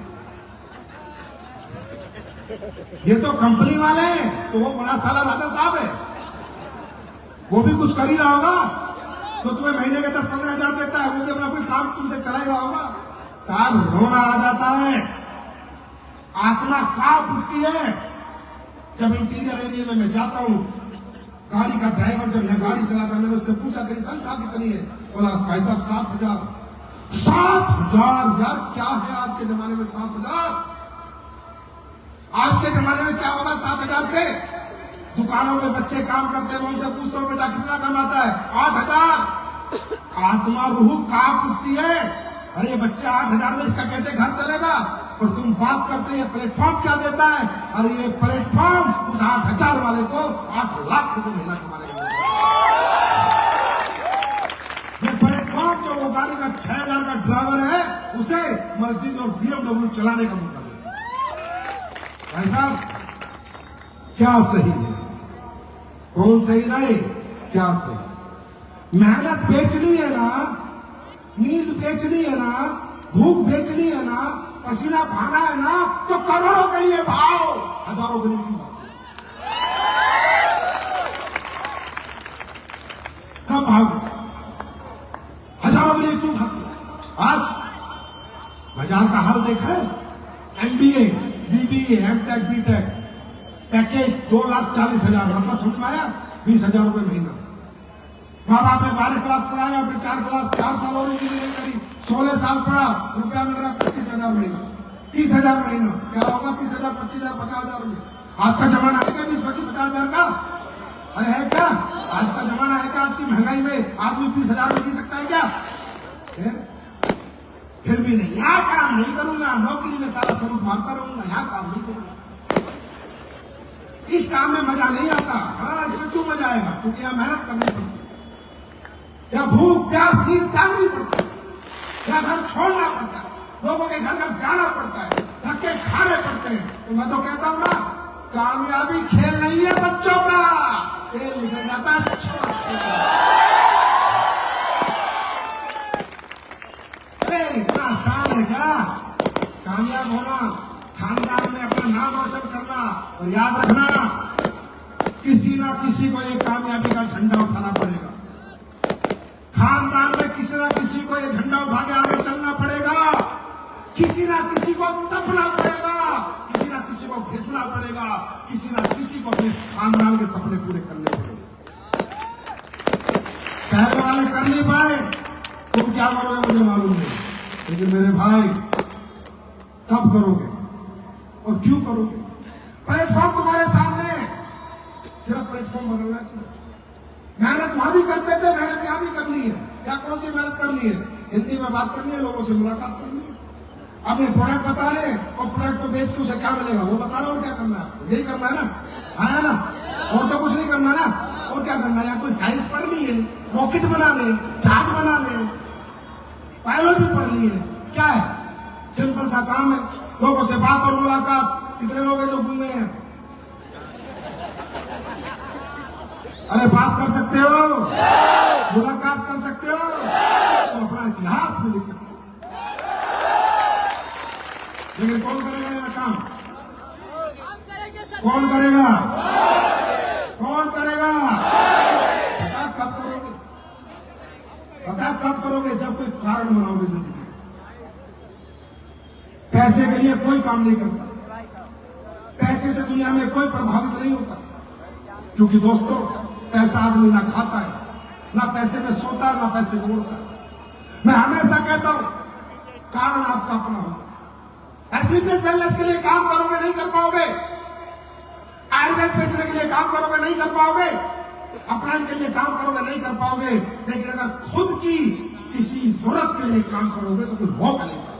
ये तो कंपनी वाले हैं, तो वो बड़ा साला राजा साहब है, वो भी कुछ कर ही रहा होगा, तो तुम्हें महीने के 10-15 हजार देता है, वो भी अपना कोई काम तुमसे चला ही रहा होगा। साहब रोना आ जाता है, आत्मा कांप उठती है जब इंटीरियर एरिया में मैं जाता हूं। गाड़ी का ड्राइवर जब यहां गाड़ी चलाता है, मैंने उससे पूछा तेरी तनख्वाह कितनी है? बोला भाई साहब 7,000। 7,000 यार, क्या है आज के जमाने में 7,000? आज के जमाने में क्या होगा 7,000 से? दुकानों में बच्चे काम करते हैं, मैं उनसे पूछता हूँ बेटा कितना कमाता है? 8,000। आत्मा रूह कांप उठती है, अरे ये बच्चे 8,000 में इसका कैसे घर चलेगा? और तुम बात करते हैं प्लेटफॉर्म क्या देता है? अरे ये प्लेटफॉर्म उस 8,000 वाले को 8 लाख रुपए महीना कमाने। ये प्लेटफॉर्म जो वो गाड़ी का 6,000 का ड्राइवर है उसे मर्सिडीज और BMW चलाने का मौका देता है। भाई साहब क्या सही है, कौन सही नहीं, क्या सही? मेहनत बेचनी है ना, नींद बेचनी है ना, भूख बेचनी है ना, पसीना बहाना है ना, तो करोड़ों के लिए भाव, हजारों के लिए क्यों भाव? कब भाव? हजारों के लिए क्यों भाव? आज बाजार का हाल देखा है? MBA, BBA, MTech, BTech package 2,40,000, मतलब समझ में आया? 20,000 रुपए महीना। माँ बाप ने 12 क्लास पढ़ाया, फिर 4 क्लास 4 साल और इंजीनियरिंग करी, 16 साल पढ़ा, रुपया मिल रहा है 25,000 महीना, 30,000 महीना। क्या होगा 30,000, 25,000, 50,000 में? आज का जमाना है क्या 20-25, 50,000 का? अरे है क्या? आज का जमाना है क्या? आज की महंगाई में आदमी 20,000 में जी सकता है क्या? फिर भी नहीं, यहाँ काम नहीं करूंगा, नौकरी में सारा स्वरूप मारता रहूंगा, यहाँ काम नहीं करूंगा, इस काम में मजा नहीं आता। हाँ, इसमें क्यों मजा आएगा? क्योंकि यहाँ मेहनत करनी पड़ती है, या भूख प्यास नींद त्यागनी पड़ती है, या घर छोड़ना पड़ता है, लोगों के घर घर जाना पड़ता है, धक्के खाने पड़ते हैं। तो मैं तो कहता हूँ ना, कामयाबी खेल नहीं है बच्चों का, खेल निकल जाता है अरे इतना आसान है क्या कामयाब होना? खानदान में अपना नाम रोशन करना, और याद रखना किसी ना किसी को ये कामयाबी का झंडा उठाना पड़ेगा। खानदान में किसी ना किसी को ये झंडा उठा के आगे चलना पड़ेगा, किसी ना किसी को तपना पड़ेगा, किसी ना किसी को घिसना पड़ेगा, किसी ना किसी को अपने खानदान के सपने पूरे करने पड़ेंगे। पहले वाले कर नहीं पाए, तुम क्या करोगे मुझे मालूम नहीं, लेकिन मेरे भाई कब करोगे और क्यों करोगे? प्लेटफॉर्म तुम्हारे सामने, सिर्फ प्लेटफॉर्म बदलना है। मेहनत वहां भी करते थे, मेहनत यहां भी करनी है। क्या कौन सी मेहनत करनी है? हिंदी में बात करनी है, लोगों से मुलाकात करनी है, अपने प्रोडक्ट बता रहे, और प्रोडक्ट को बेच के उसे क्या मिलेगा वो बता रहे, और क्या करना है? यही करना है ना, आया ना, और तो कुछ नहीं करना ना, और क्या क्या करना है? या कोई साइंस पढ़ ली है, रॉकेट बना ले, जहाज बना ले, बायोलॉजी पढ़ ली है, क्या है? सिंपल सा काम है, लोगों से बात और मुलाकात। कितने लोग हैं जो घूम गए हैं? अरे बात कर सकते हो, मुलाकात कर सकते हो, तो अपना इतिहास में लिख सकते हो। लेकिन कौन करेगा यह काम? कौन करेगा? कौन करेगा? पता कब करोगे? पता कब करोगे? जब कोई कारण बनाओगे जिंदगी में। पैसे के लिए कोई काम नहीं करता, पैसे से दुनिया में कोई प्रभावित नहीं होता, क्योंकि दोस्तों पैसा आदमी ना खाता है, ना पैसे में सोता है, ना पैसे में उड़ता है। मैं हमेशा कहता हूं कारण आपका अपना होगा। एसलीपीएस वेलनेस के लिए काम करोगे नहीं कर पाओगे, आयुर्वेद बेचने के लिए काम करोगे नहीं कर पाओगे, अपराध के लिए काम करोगे नहीं कर पाओगे, लेकिन अगर खुद की किसी जरूरत के लिए काम करोगे तो कोई रोक नहीं पाएगा।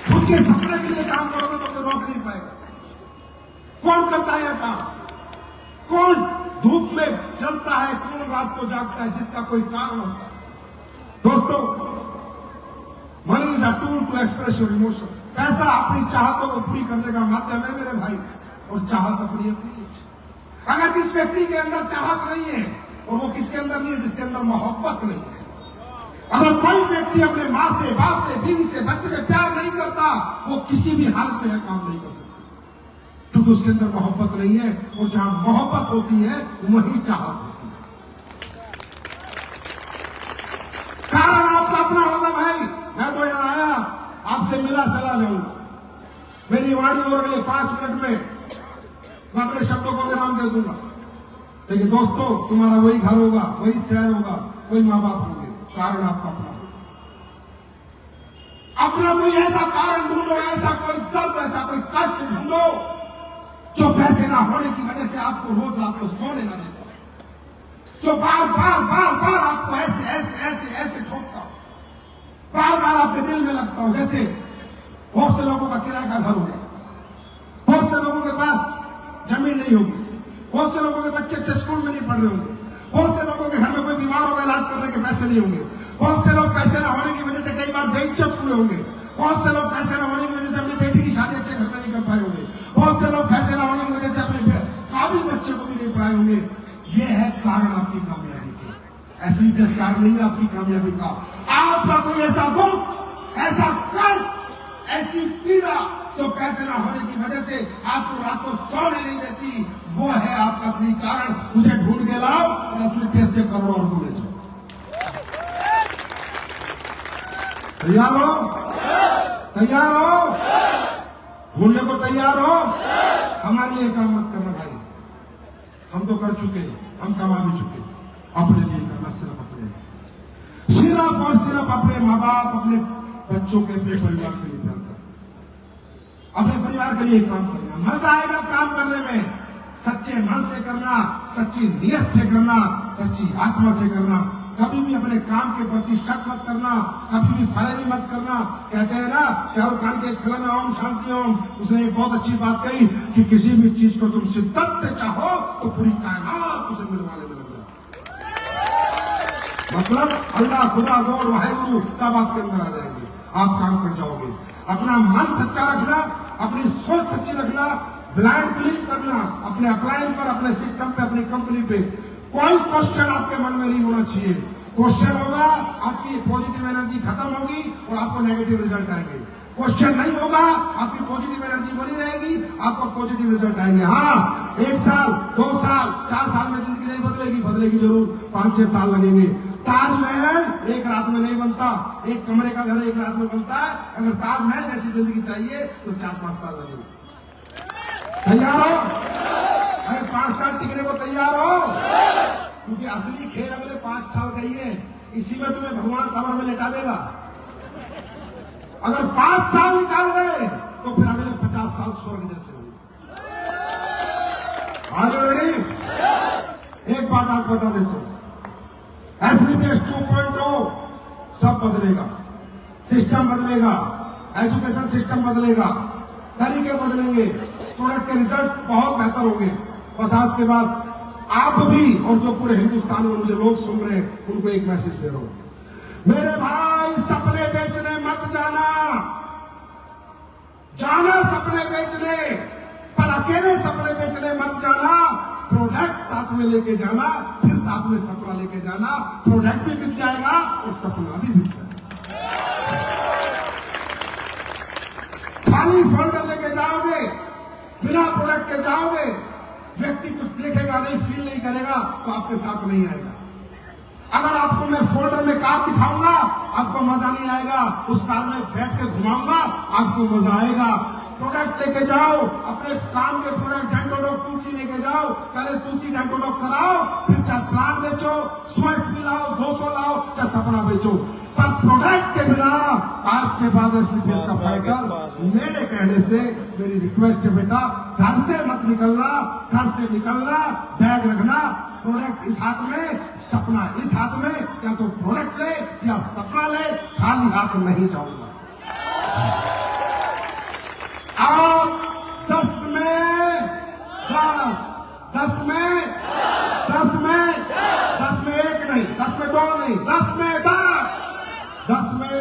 खुद के सपने के लिए काम करोगे तो कोई रोक नहीं पाएगा। कौन करता है यह काम? कौन धूप में जलता है, कौन रात को जागता है, जिसका कोई कारण होता है। दोस्तों, money is a tool to express your emotions. पैसा अपनी चाहतों को पूरी करने का माध्यम है मेरे भाई, और चाहत अपनी अपनी है। अगर जिस व्यक्ति के अंदर चाहत नहीं है, और वो किसके अंदर नहीं है? जिसके अंदर मोहब्बत नहीं है। अगर कोई व्यक्ति अपने माँ से, बाप से, बीवी से, बच्चे से प्यार नहीं करता, वो किसी भी हालत में यह काम नहीं कर सकता, क्योंकि उसके अंदर मोहब्बत नहीं है। और जहां मोहब्बत होती है वहीं चाहत होती है। कारण आपका अपना होगा भाई। मैं तो यहां आया, आपसे मिला, चला जाऊंगा। मेरी वाणी और अगले 5 मिनट में मैं अपने शब्दों को विराम दे दूंगा, लेकिन दोस्तों तुम्हारा वही घर होगा, वही शहर होगा, वही माँ बाप होंगे। कारण आपका अपना होगा। अपना कोई ऐसा कारण ढूंढो, ऐसा कोई दर्द, ऐसा कोई कष्ट ढूंढो जो पैसे ना होने की वजह से आपको रोज रात को सोने ना देता, जो बार बार बार बार आपको ऐसे ऐसे ऐसे ऐसे ठोकता हो, बार बार आपके दिल में लगता हो। जैसे बहुत से लोगों का किराए का घर होगा, बहुत से लोगों के पास जमीन नहीं होगी, बहुत से लोगों के बच्चे अच्छे स्कूल में नहीं पढ़ रहे होंगे, बहुत से लोगों के घर में कोई बीमार होगा, इलाज करने के पैसे नहीं होंगे, बहुत से लोग पैसे न होने की वजह से कई बार बेइज्जत हुए होंगे, बहुत से लोग पैसे न होने की वजह से अपनी बेटी की शादी अच्छे घर में नहीं कर पाए होंगे, बहुत से लोग पैसे न होने की वजह से अपने काबिल बच्चे को भी नहीं पढ़ाए होंगे। ये है कारण आपकी कामयाबी के। ऐसी कारण नहीं है आपकी कामयाबी का। आपका कोई ऐसा दुख, ऐसा कष्ट, ऐसी पीड़ा जो पैसे न होने की वजह से आपको रात को सोने नहीं देती, वो है आपका असली कारण। उसे ढूंढ के लाओ और असली पैसे करो और भूले जाओ। तैयार हो? तैयार हो? ढूंढने को तैयार हो? हमारे लिए काम मत करना भाई, हम तो कर चुके, हम कमा भी चुके। अपने लिए करना, सिर्फ अपने लिए, सिर्फ और सिर्फ अपने माँ बाप, अपने बच्चों के, अपने परिवार के लिए प्यार करना, अपने परिवार के लिए काम करना। मजा आएगा काम करने में। सच्चे मन से करना, सच्ची नियत से करना, सच्ची आत्मा से करना। कभी भी अपने काम के प्रति शक मत करना, कभी भी फरेबी मत करना। कहते हैं ना, शाहरुख खान की एक फिल्म है ओम शांति ओम, उसने एक बहुत अच्छी बात कही कि किसी भी चीज को तुम शिद्दत से चाहो तो पूरी कायनात उसे मिलवाने में लग जाए। मतलब अल्लाह, खुदा, गॉड, वाहिगुरु सब आपके अंदर आ जाएंगे, आप काम कर जाओगे। अपना मन सच्चा रखना, अपनी सोच सच्ची रखना, ब्लाइंड बिलीव करना अपने अपलाइन पर, अपने सिस्टम पे, अपनी कंपनी पे। कोई क्वेश्चन आपके मन में नहीं होना चाहिए। क्वेश्चन होगा, आपकी पॉजिटिव एनर्जी खत्म होगी और आपको नेगेटिव रिजल्ट आएंगे। क्वेश्चन नहीं होगा, आपकी पॉजिटिव एनर्जी बनी रहेगी, आपको पॉजिटिव रिजल्ट आएंगे। हाँ, 1 साल, 2 साल, 4 साल में जिंदगी नहीं बदलेगी, बदलेगी जरूर, 5-6 साल लगेंगे। ताजमहल एक रात में नहीं बनता, एक कमरे का घर एक रात में बनता है। अगर ताजमहल जैसी जिंदगी चाहिए तो 4-5 साल लगेंगे। तैयार हो? अरे 5 साल टिकने को तैयार हो? क्योंकि असली खेल अगले 5 साल का ही है। इसी में तुम्हें भगवान कमर में लेटा देगा। अगर 5 साल निकाल गए तो फिर अगले 50 साल स्वर्ग जैसे होंगे। Are you ready? एक बात आप बता देता हूं, एसलीपीएस 2.0 सब बदलेगा, सिस्टम बदलेगा, एजुकेशन सिस्टम बदलेगा, तरीके बदलेंगे, प्रोडक्ट के रिजल्ट बहुत बेहतर होंगे। बस आज के बाद आप भी और जो पूरे हिंदुस्तान में मुझे लोग सुन रहे हैं उनको एक मैसेज दे रहा हूं। मेरे भाई, सपने बेचने मत जाना। जाना सपने बेचने, पर अकेले सपने बेचने मत जाना। प्रोडक्ट साथ में लेके जाना, फिर साथ में सपना लेके जाना। प्रोडक्ट भी बिक जाएगा और सपना भी बिक जाएगा। खाली फोल्डर लेके जाओगे, बिना प्रोडक्ट के जाओगे, व्यक्ति कुछ देखेगा नहीं, फील नहीं करेगा तो आपके साथ नहीं आएगा। अगर आपको मैं फोल्डर में कार दिखाऊंगा आपको मजा नहीं आएगा, उस कार में बैठ के घुमाऊंगा आपको मजा आएगा। प्रोडक्ट लेके जाओ, अपने काम के प्रोडक्ट डेंटोडॉक तुलसी लेके जाओ, पहले तुलसी डेंटोडॉक कराओ, फिर चाहे प्लान बेचो, 100 SP लाओ, 200 लाओ, चाहे सपना बेचो। पर प्रोडक्ट के बिना आज के बाद एसलीपीएस का फाइटर, मेरे कहने से मेरी रिक्वेस्ट है बेटा, घर से मत निकलना, घर से निकलना बैग रखना, प्रोडक्ट इस हाथ में, सपना इस हाथ में, या तो प्रोडक्ट ले या सपना ले, खाली हाथ नहीं जाऊंगा। आप 10 में 10, 10 में 10 में 10 में 1 नहीं, 10 में 2 नहीं, 10 में 10, 10 में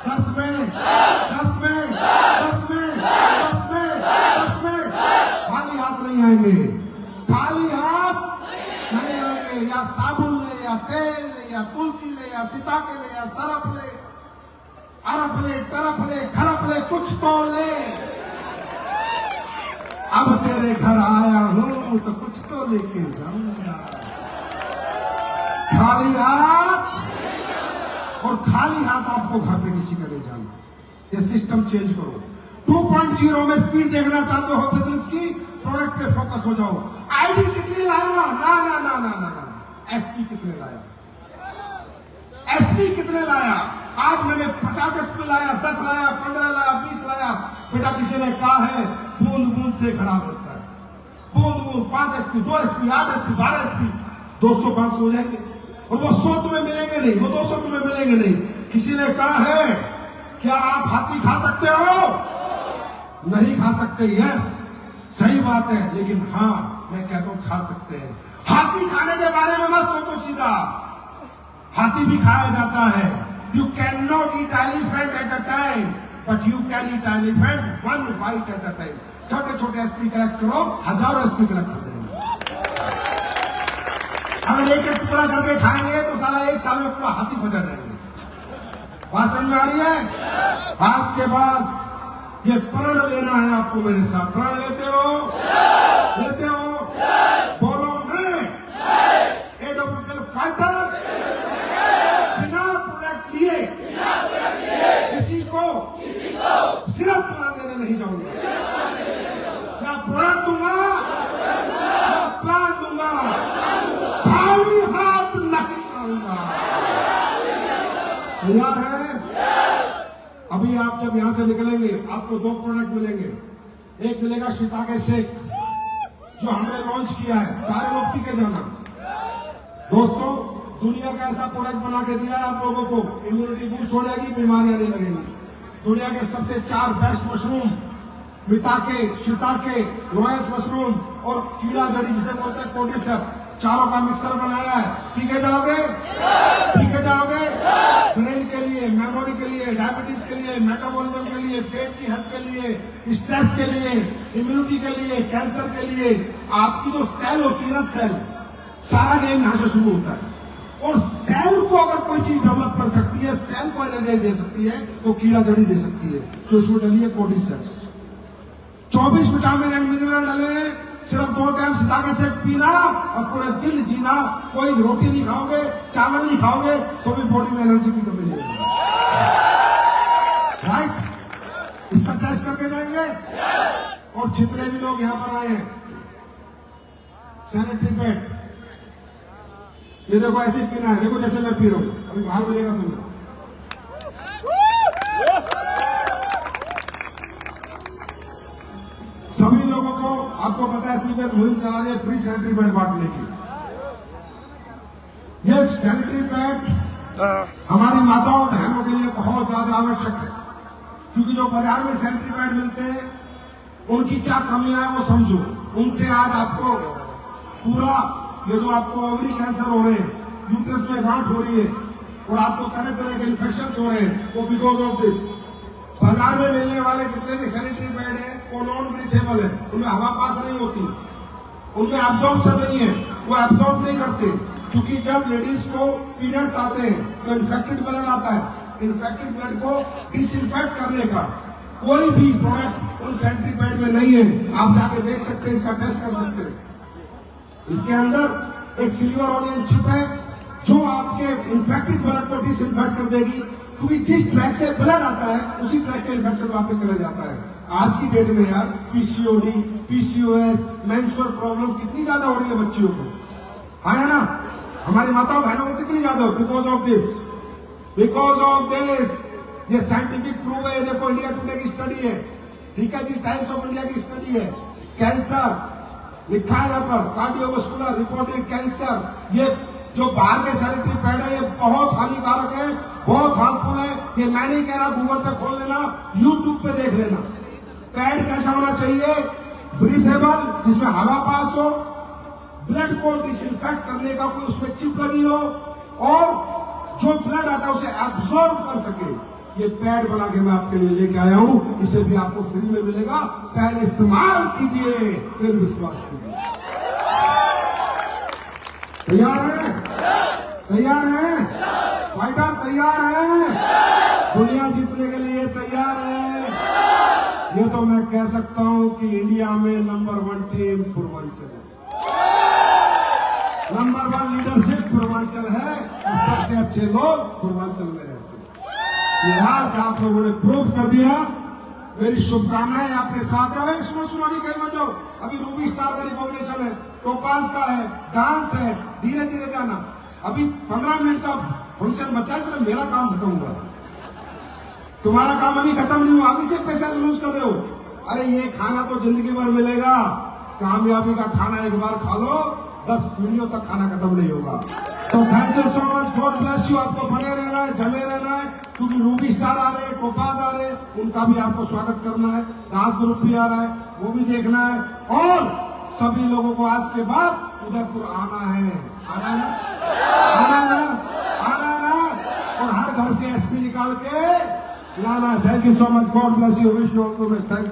10 में 10 में 10 में 10 में 10 में खाली हाथ नहीं आएंगे, खाली हाथ नहीं आएंगे। या साबुन ले, या तेल ले, या तुलसी ले, या सिताके ले, या सरफ ले, अरफ ले, तरफ ले, खरफ ले, कुछ तो ले। अब तेरे घर आया हूं तो कुछ तो लेके जाऊंगा। खाली हाथ, और खाली हाथ आपको घर पे किसी का ले जाना। ये सिस्टम चेंज करो। 2.0 में स्पीड देखना चाहते हो बिजनेस की, प्रोडक्ट पे फोकस हो जाओ। आईडी कितनी लाया? ना ना ना ना ना ना, एसपी कितने लाया? एसपी कितने लाया? आज मैंने 50 एसपी लाया, 10 लाया, 15 लाया, 20 लाया। बेटा किसी ने कहा है बूंद बूंद से खराब होता है। बूंद बूंद 5 एसपी, 2 एसपी, 8 एसपी, 12 एसपी, 200-500 हो जाएंगे, और वो 100 तुम्हें मिलेंगे नहीं, वो 200 तुम्हें मिलेंगे नहीं। किसी ने कहा है क्या आप हाथी खा सकते हो? नहीं खा सकते। यस, सही बात है, लेकिन हाँ मैं कहता हूं खा सकते हैं। हाथी खाने के बारे में मत सोचो सीधा, हाथी भी खाया जाता है। You can not eat elephant at a time, but you can eat elephant 1 bite at a time. छोटे छोटे एसपी कलेक्ट करो, हजारों एसपी कलेक्ट कर देंगे। अगर एक एक टुकड़ा करके खाएंगे तो साला 1 साल में पूरा हाथी बचा जाएंगे। बात समझ में आ रही है? आज के बाद ये प्रण लेना है आपको मेरे साथ। प्रण लेते हो? लेते हो? बोलो मैं एडवोकेट फाइटर बिना प्रोडक्ट लिए किसी को सिर्फ प्लान देने नहीं जाऊंगा। मैं प्रोडक्ट दूंगा, मैं प्लान दूंगा, खाली हाथ नहीं आऊंगा। तैयार है? अभी आप जब यहां से निकलेंगे आपको 2 प्रोडक्ट मिलेंगे। एक मिलेगा शिताके शेक जो हमने लॉन्च किया है, सारे लोग पी के जाना। दोस्तों, दुनिया का ऐसा प्रोडक्ट बना के दिया है आप लोगों को, इम्यूनिटी बूस्ट हो जाएगी, बीमारियां नहीं लगेंगी। दुनिया के सबसे 4 बेस्ट मशरूम, मिताके, शिताके, लोयस मशरूम और कीड़ा जड़ी जिसे बोलते हैं कोडिसर, चारों का मिक्सर बनाया है। पी के जाओगे? पी के जाओगे? ब्रेन के लिए, मेमोरी के लिए, डायबिटीज के लिए, मेटाबॉलिज्म के लिए, पेट की हेल्थ के लिए, स्ट्रेस के लिए, इम्यूनिटी के लिए, कैंसर के लिए। आपकी जो सेल होती है ना, सेल, सारा गेम यहां से शुरू होता है। और सेल को अगर कोई चीज डेवलप कर सकती है, सेल को एनर्जी दे सकती है, तो कीड़ा जड़ी दे सकती है, जो इसमें डली है कोडिसेप्स। 24 विटामिन एंड मिनरल डले हैं। सिर्फ 2 टाइम सिताके शेक पीना और पूरे दिन जीना। कोई रोटी नहीं खाओगे, चावल नहीं खाओगे तो भी बॉडी में एनर्जी की कमी नहीं होगी। राइट? इसका टेस्ट करके जाएंगे। और जितने भी लोग यहां पर आए हैं, सैनिटरी पैड, ये देखो ऐसे पीना है, देखो जैसे मैं पी रहा हूं, अभी बाहर मिलेगा तुम्हें। सभी लोगों को आपको पता है एसलीपीएस मुहिम चला रही है फ्री सैनिटरी पैड बांटने की। ये सैनिटरी पैड हमारी माताओं बहनों के लिए बहुत ज्यादा आवश्यक है, क्योंकि जो बाजार में सैनिटरी पैड मिलते हैं उनकी क्या कमियां है वो समझो। उनसे आज आपको पूरा ये जो आपको ओवरी कैंसर हो रहे हैं, यूट्रस में गांठ हो रही है और आपको तरह तरह के इन्फेक्शन हो रहे हैं, वो बिकॉज ऑफ दिस। बाजार में मिलने वाले जितने भी सैनिटरी पैड है वो नॉन ब्रीथेबल है, उनमें हवा पास नहीं होती, उनमें एब्जॉर्प्शन नहीं है, वो एब्जॉर्ब नहीं करते, क्योंकि जब लेडीज को पीरियड्स आते हैं तो इन्फेक्टेड ब्लड आता है। इन्फेक्टेड ब्लड को डिसइंफेक्ट करने का कोई भी प्रोडक्ट उन सैनिटरी पैड में नहीं है। आप जाके देख सकते हैं, इसका टेस्ट कर सकते हैं। इसके अंदर एक सिल्वर ऑनियन चिप है जो आपके इन्फेक्टेड ब्लड को डिसइंफेक्ट कर देगी, क्योंकि जिस ट्रैक से ब्लड आता है उसी ट्रैक से इन्फेक्शन वापस चला जाता है। आज की डेट में यार पीसीओडी, पीसीओएस, मेंस्ट्रुअल प्रॉब्लम कितनी ज्यादा हो रही है बच्चियों को, है ना? हमारी माताओं बहनों को कितनी ज्यादा हो, because of this, because of this. ये साइंटिफिक प्रूव है। देखो इंडिया टुडे की स्टडी है, ठीक है जी, टाइम्स ऑफ इंडिया की स्टडी है। कैंसर लिखा है यहाँ पर, कार्डियोवास्कुलर रिपोर्टेड कैंसर। ये जो बाहर के सैनिटरी पैड है ये बहुत हानिकारक है, बहुत हार्मफुल है। ये मैं नहीं कह रहा, गूगल पे खोल लेना, यूट्यूब पे देख लेना। पैड कैसा होना चाहिए? ब्रीथेबल, जिसमें हवा पास हो, ब्लड को डिसइंफेक्ट करने का कोई उसमें चिप लगी हो और जो ब्लड आता है उसे एब्सॉर्ब कर सके। ये पैड बना के मैं आपके लिए लेके आया हूं, इसे भी आपको फ्री में मिलेगा। पहले इस्तेमाल कीजिए, फिर विश्वास कीजिए। तैयार हैं? तैयार हैं? फाइटर तैयार हैं? दुनिया जीतने के लिए तैयार है? ये तो मैं कह सकता हूं कि इंडिया में नंबर 1 टीम पूर्वांचल है, नंबर 1 लीडरशिप पूर्वांचल है और सबसे अच्छे लोग पूर्वांचल में रहते हैं। ये आज आप लोगों ने प्रूव कर दिया। मेरी शुभकामनाएं आपके साथ है। सुनो अभी कहीं मत जाओ, अभी रूबी स्टार का रिकॉग्निशन है, टोपाज का है, डांस है, धीरे धीरे जाना। अभी 15 मिनट का फंक्शन बचा है, सिर्फ मेरा काम खत्म हुआ, तुम्हारा काम अभी खत्म नहीं हुआ, अभी से पैसा लूज कर रहे हो। अरे ये खाना तो जिंदगी भर मिलेगा, कामयाबी का खाना एक बार खा लो, 10 पीढ़ियों तक खाना खत्म नहीं होगा। तो thank you so much, God bless you. आपको बने रहना है, जमे रहना है, क्योंकि रूबी स्टार आ रहे हैं, टोपाज आ रहे हैं, उनका भी आपको स्वागत करना है। डांस ग्रुप भी आ रहा है, वो भी देखना है, और सभी लोगों को आज के बाद उदयपुर आना है। आना है ना? आना है ना? आना है ना? और हर घर से एसपी निकाल के लाना है। Thank you so much, God bless you, wish you all the best. Thank